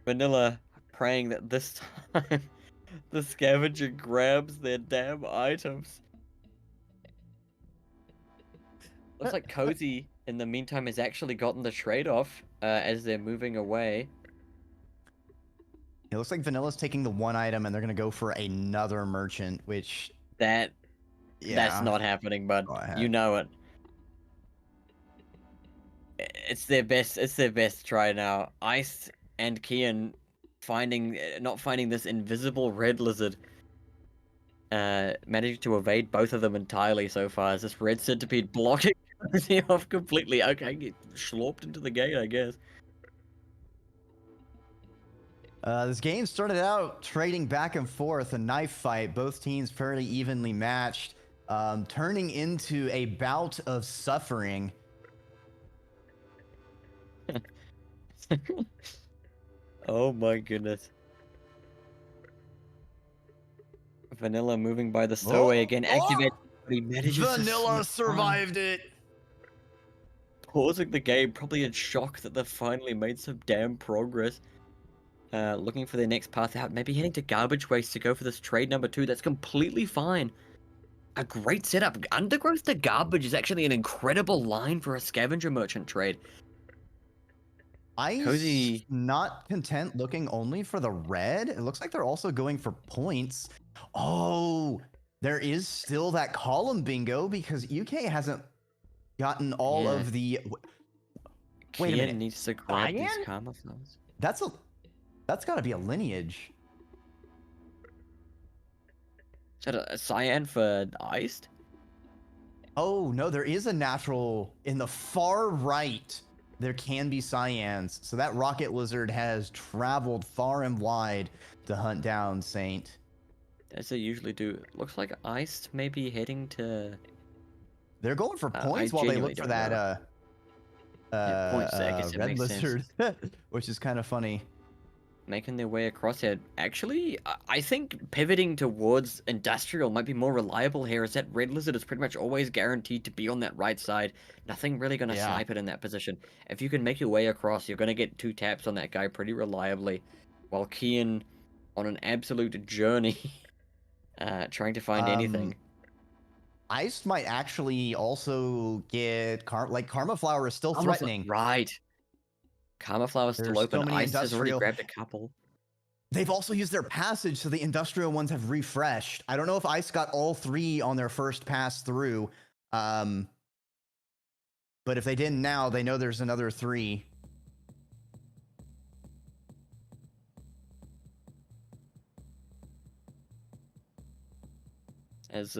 Vanilla praying that this time the scavenger grabs their damn items. Looks like Cozy, in the meantime, has actually gotten the trade-off as they're moving away. It looks like Vanilla's taking the one item and they're going to go for another merchant, which... That's yeah. not happening, bud. Go ahead. You know it. It's their best. It's their best try now. Ice and Kian not finding this invisible red lizard. Managing to evade both of them entirely so far. As this red centipede blocking Cozy off completely. Okay, get slurped into the gate, I guess. This game started out trading back and forth, a knife fight, both teams fairly evenly matched, turning into a bout of suffering. Oh my goodness. Vanilla moving by the stowaway again, activated, but he manages Vanilla to survived it. Pausing the game, probably in shock that they've finally made some damn progress. Looking for their next path out, maybe heading to garbage waste to go for this trade number 2. That's completely fine. A great setup. Undergrowth to garbage is actually an incredible line for a scavenger merchant trade. Ice Cozy not content looking only for the red. It looks like they're also going for points. Oh, there is still that column bingo because UK hasn't gotten all of the. Wait a Kian minute. needs to grab these Cyan? karma flowers. That's got to be a lineage. Is that a cyan for iced? Oh no, there is a natural in the far right. There can be cyans. So that rocket lizard has traveled far and wide to hunt down Saint. As they usually do. Looks like iced may be heading to. They're going for points while they look for that points, I guess it red makes sense. lizard, which is kind of funny. Making their way across here. Actually, I think pivoting towards industrial might be more reliable here, as that red lizard is pretty much always guaranteed to be on that right side. Nothing really going to snipe it in that position. If you can make your way across, you're going to get 2 taps on that guy pretty reliably, while Kian on an absolute journey trying to find anything. Ice might actually also get Karma Flower is still threatening. Right. Karma Flower's still open. Ice has already grabbed a couple. They've also used their passage, so the industrial ones have refreshed. I don't know if Ice got all 3 on their first pass through. But if they didn't now, they know there's another 3. As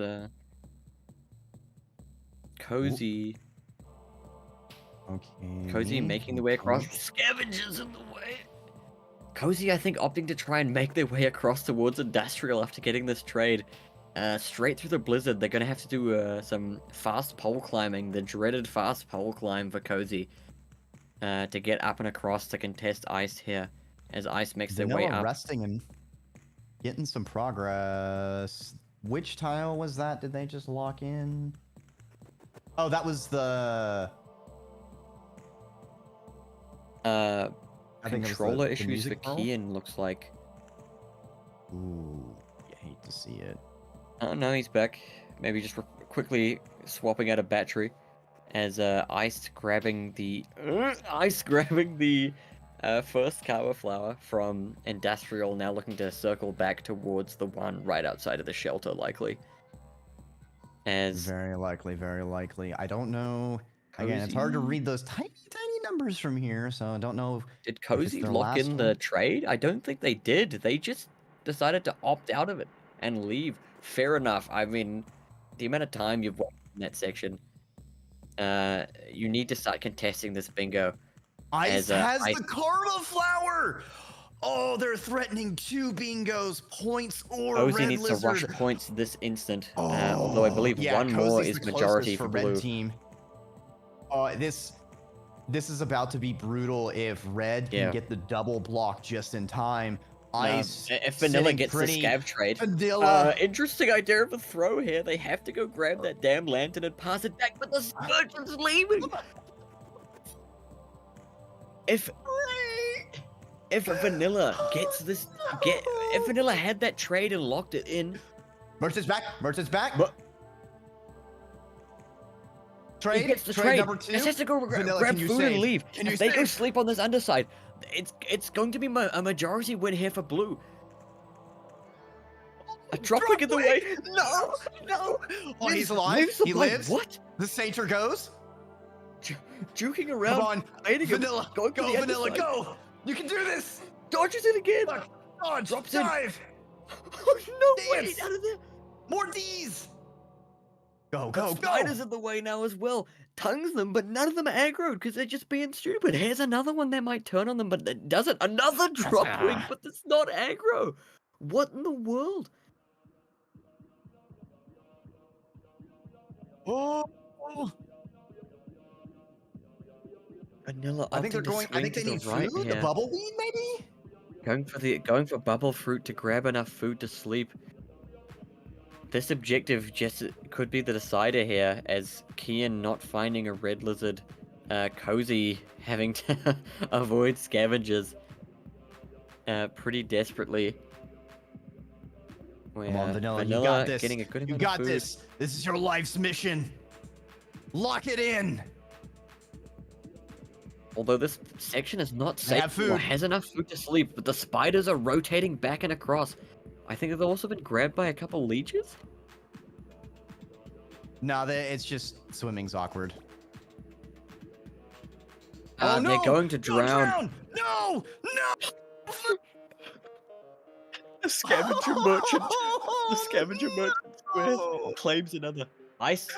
Cozy. Okay. Cozy making the way across. Scavengers in the way. Cozy, I think, opting to try and make their way across towards industrial after getting this trade. Straight through the blizzard. They're going to have to do some fast pole climbing. The dreaded fast pole climb for Cozy. To get up and across to contest Ice here. As Ice makes their way up. Resting and getting some progress. Which tile was that? Did they just lock in? Oh, that was the... controller issues for Kian, looks like. Ooh, I hate to see it. Oh no, he's back. Maybe just quickly swapping out a battery. As Ice grabbing the first Karma Flower from Industrial, now looking to circle back towards the one right outside of the shelter, likely. As very likely. I don't know. Again, it's hard to read those tiny numbers from here, so I don't know. Did Cozy lock in the trade? I don't think they did. They just decided to opt out of it and leave. Fair enough. I mean, the amount of time you've watched in that section, you need to start contesting this bingo. Ice has the Karma Flower! Oh, they're threatening 2 bingos, points or Cozy red needs lizard. to rush points this instant. Although I believe one more is majority for blue. Red team. This is about to be brutal if red can get the double block just in time. Ice. If Vanilla gets the scav trade. Vanilla. Interesting idea of a throw here. They have to go grab that damn lantern and pass it back, but the merchant's leaving. If Vanilla gets this, if Vanilla had that trade and locked it in. Merchant's back. Trade. He gets the trade. Number 2. He has to go grab food and leave. If they go sleep on this underside, it's going to be a majority win here for blue. A dropping in the way. No. Oh, he's alive. He lives. What? The Sainter goes. juking around. Come on, baiting him, Vanilla. going for Go, the Vanilla, underside. go. You can do this. Dodges it again. Look, dodge, Drops in. dive. Oh, no way, Dance. out of there. More D's. Go, The go, spiders go. in the way now as well. Tongues them, but none of them are aggroed because they're just being stupid. Here's another one that might turn on them, but it doesn't. Another drop wing, but it's not aggro. What in the world? Oh. Vanilla I think they're opting to going. I swing think to they the need right food. The here. bubble weed, maybe. Going for bubble fruit to grab enough food to sleep. This objective just could be the decider here, as Kian not finding a red lizard, Cozy having to avoid scavengers pretty desperately. Come on, Where Vanilla, you Vanilla got this. getting a good You amount got of food. this. This is your life's mission. Lock it in. Although this section is not They have safe or food. has enough food to sleep, but the spiders are rotating back and across. I think they've also been grabbed by a couple leeches. No, it's just swimming's awkward. Oh, no! they're going to Don't drown. No! No! The scavenger merchant. The scavenger merchant squares No! claims another. Ice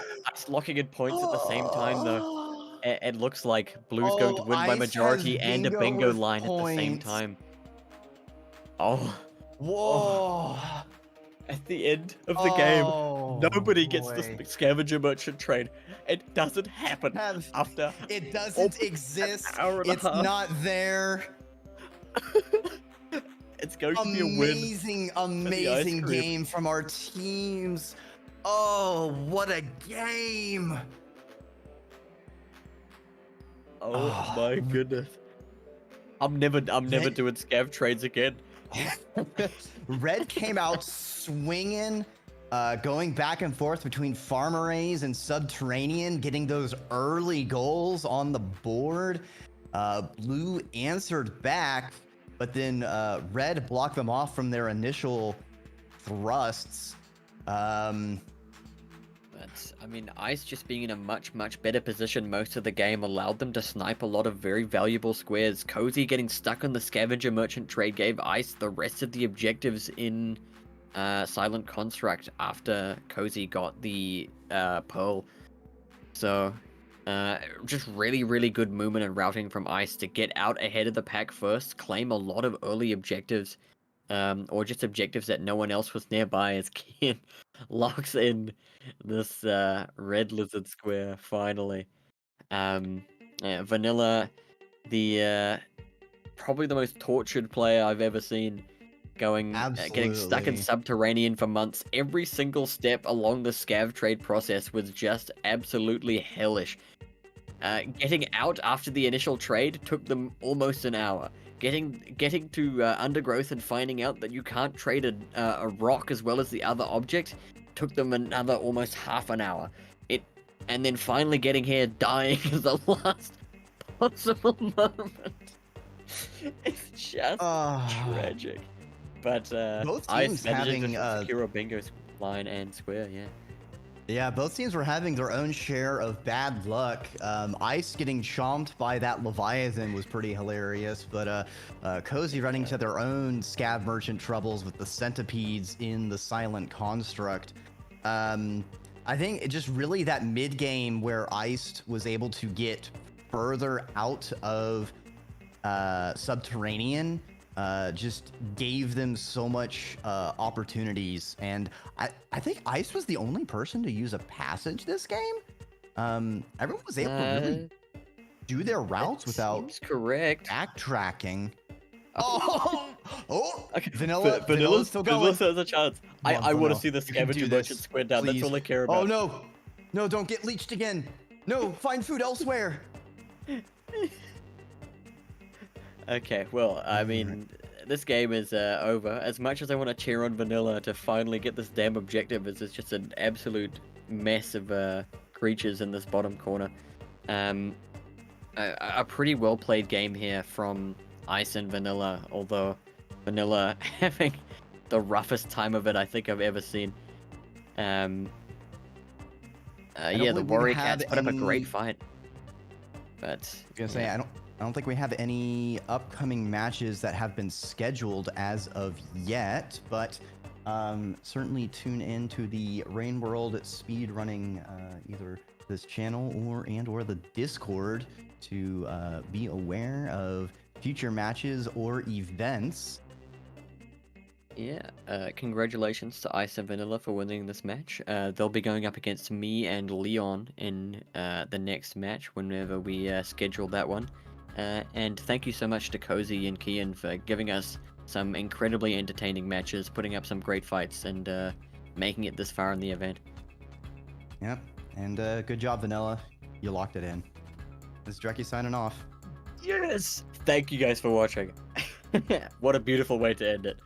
locking in points at the same time though. It looks like Blue's going to win by Ice majority has and a bingo with line at the same points. time. Oh, Whoa! at the end of the game, Oh, nobody gets boy. the scavenger merchant trade. It doesn't happen after It doesn't almost an exist. hour and a It's half. not there. It's going to be a win. Amazing, ice amazing cream. game from our teams. Oh, what a game! Oh my goodness. I'm never Red- doing scav trades again. Red came out swinging, going back and forth between Farmer A's and Subterranean, getting those early goals on the board. Blue answered back, but then Red blocked them off from their initial thrusts. But, I mean, Ice just being in a much better position most of the game allowed them to snipe a lot of very valuable squares. Cozy getting stuck on the scavenger merchant trade gave Ice the rest of the objectives in Silent Construct after Cozy got the Pearl. So, just really good movement and routing from Ice to get out ahead of the pack first, claim a lot of early objectives, or just objectives that no one else was nearby, as Kian locks in this red lizard square finally. Vanilla, the probably the most tortured player I've ever seen, getting stuck in Absolutely. Subterranean for months. Every single step along the scav trade process was just absolutely hellish. Getting out after the initial trade took them almost an hour. Getting to Undergrowth and finding out that you can't trade a rock as well as the other object took them another almost half an hour. And then finally getting here, dying is the last possible moment. It's just tragic. But Both Ice teams managed to having, secure a bingo line and square, yeah. Yeah, both teams were having their own share of bad luck. Ice getting chomped by that Leviathan was pretty hilarious, but Cozy running to their own scav merchant troubles with the centipedes in the Silent Construct. I think it just really that mid game where Ice was able to get further out of Subterranean just gave them so much opportunities, and I think Ice was the only person to use a passage this game. Everyone was able to really do their routes without Seems correct. backtracking. Oh, okay. Vanilla's still going. Vanilla has a chance. Come on, I want to Vanilla. see the You can scavenger do merchant this, square down. That's please. all I care about. Oh no, no! Don't get leeched again. No, find food elsewhere. Okay, well, I mean, this game is over. As much as I want to cheer on Vanilla to finally get this damn objective, it's just an absolute mess of creatures in this bottom corner. A pretty well played game here from Ice and Vanilla, although Vanilla having the roughest time of it I think I've ever seen. Yeah, the believe we've Warrior had Cats put up a great any- fight. But I was gonna say yeah. I don't think we have any upcoming matches that have been scheduled as of yet, but certainly tune in to the Rain World speed running either this channel or the Discord to be aware of future matches or events. Yeah, congratulations to Ice and Vanilla for winning this match. They'll be going up against me and Leon in the next match whenever we schedule that one. And thank you so much to Cozy and Kian for giving us some incredibly entertaining matches, putting up some great fights, and making it this far in the event. Yep, and good job, Vanilla. You locked it in. This is Drecky signing off. Yes! Thank you guys for watching. What a beautiful way to end it.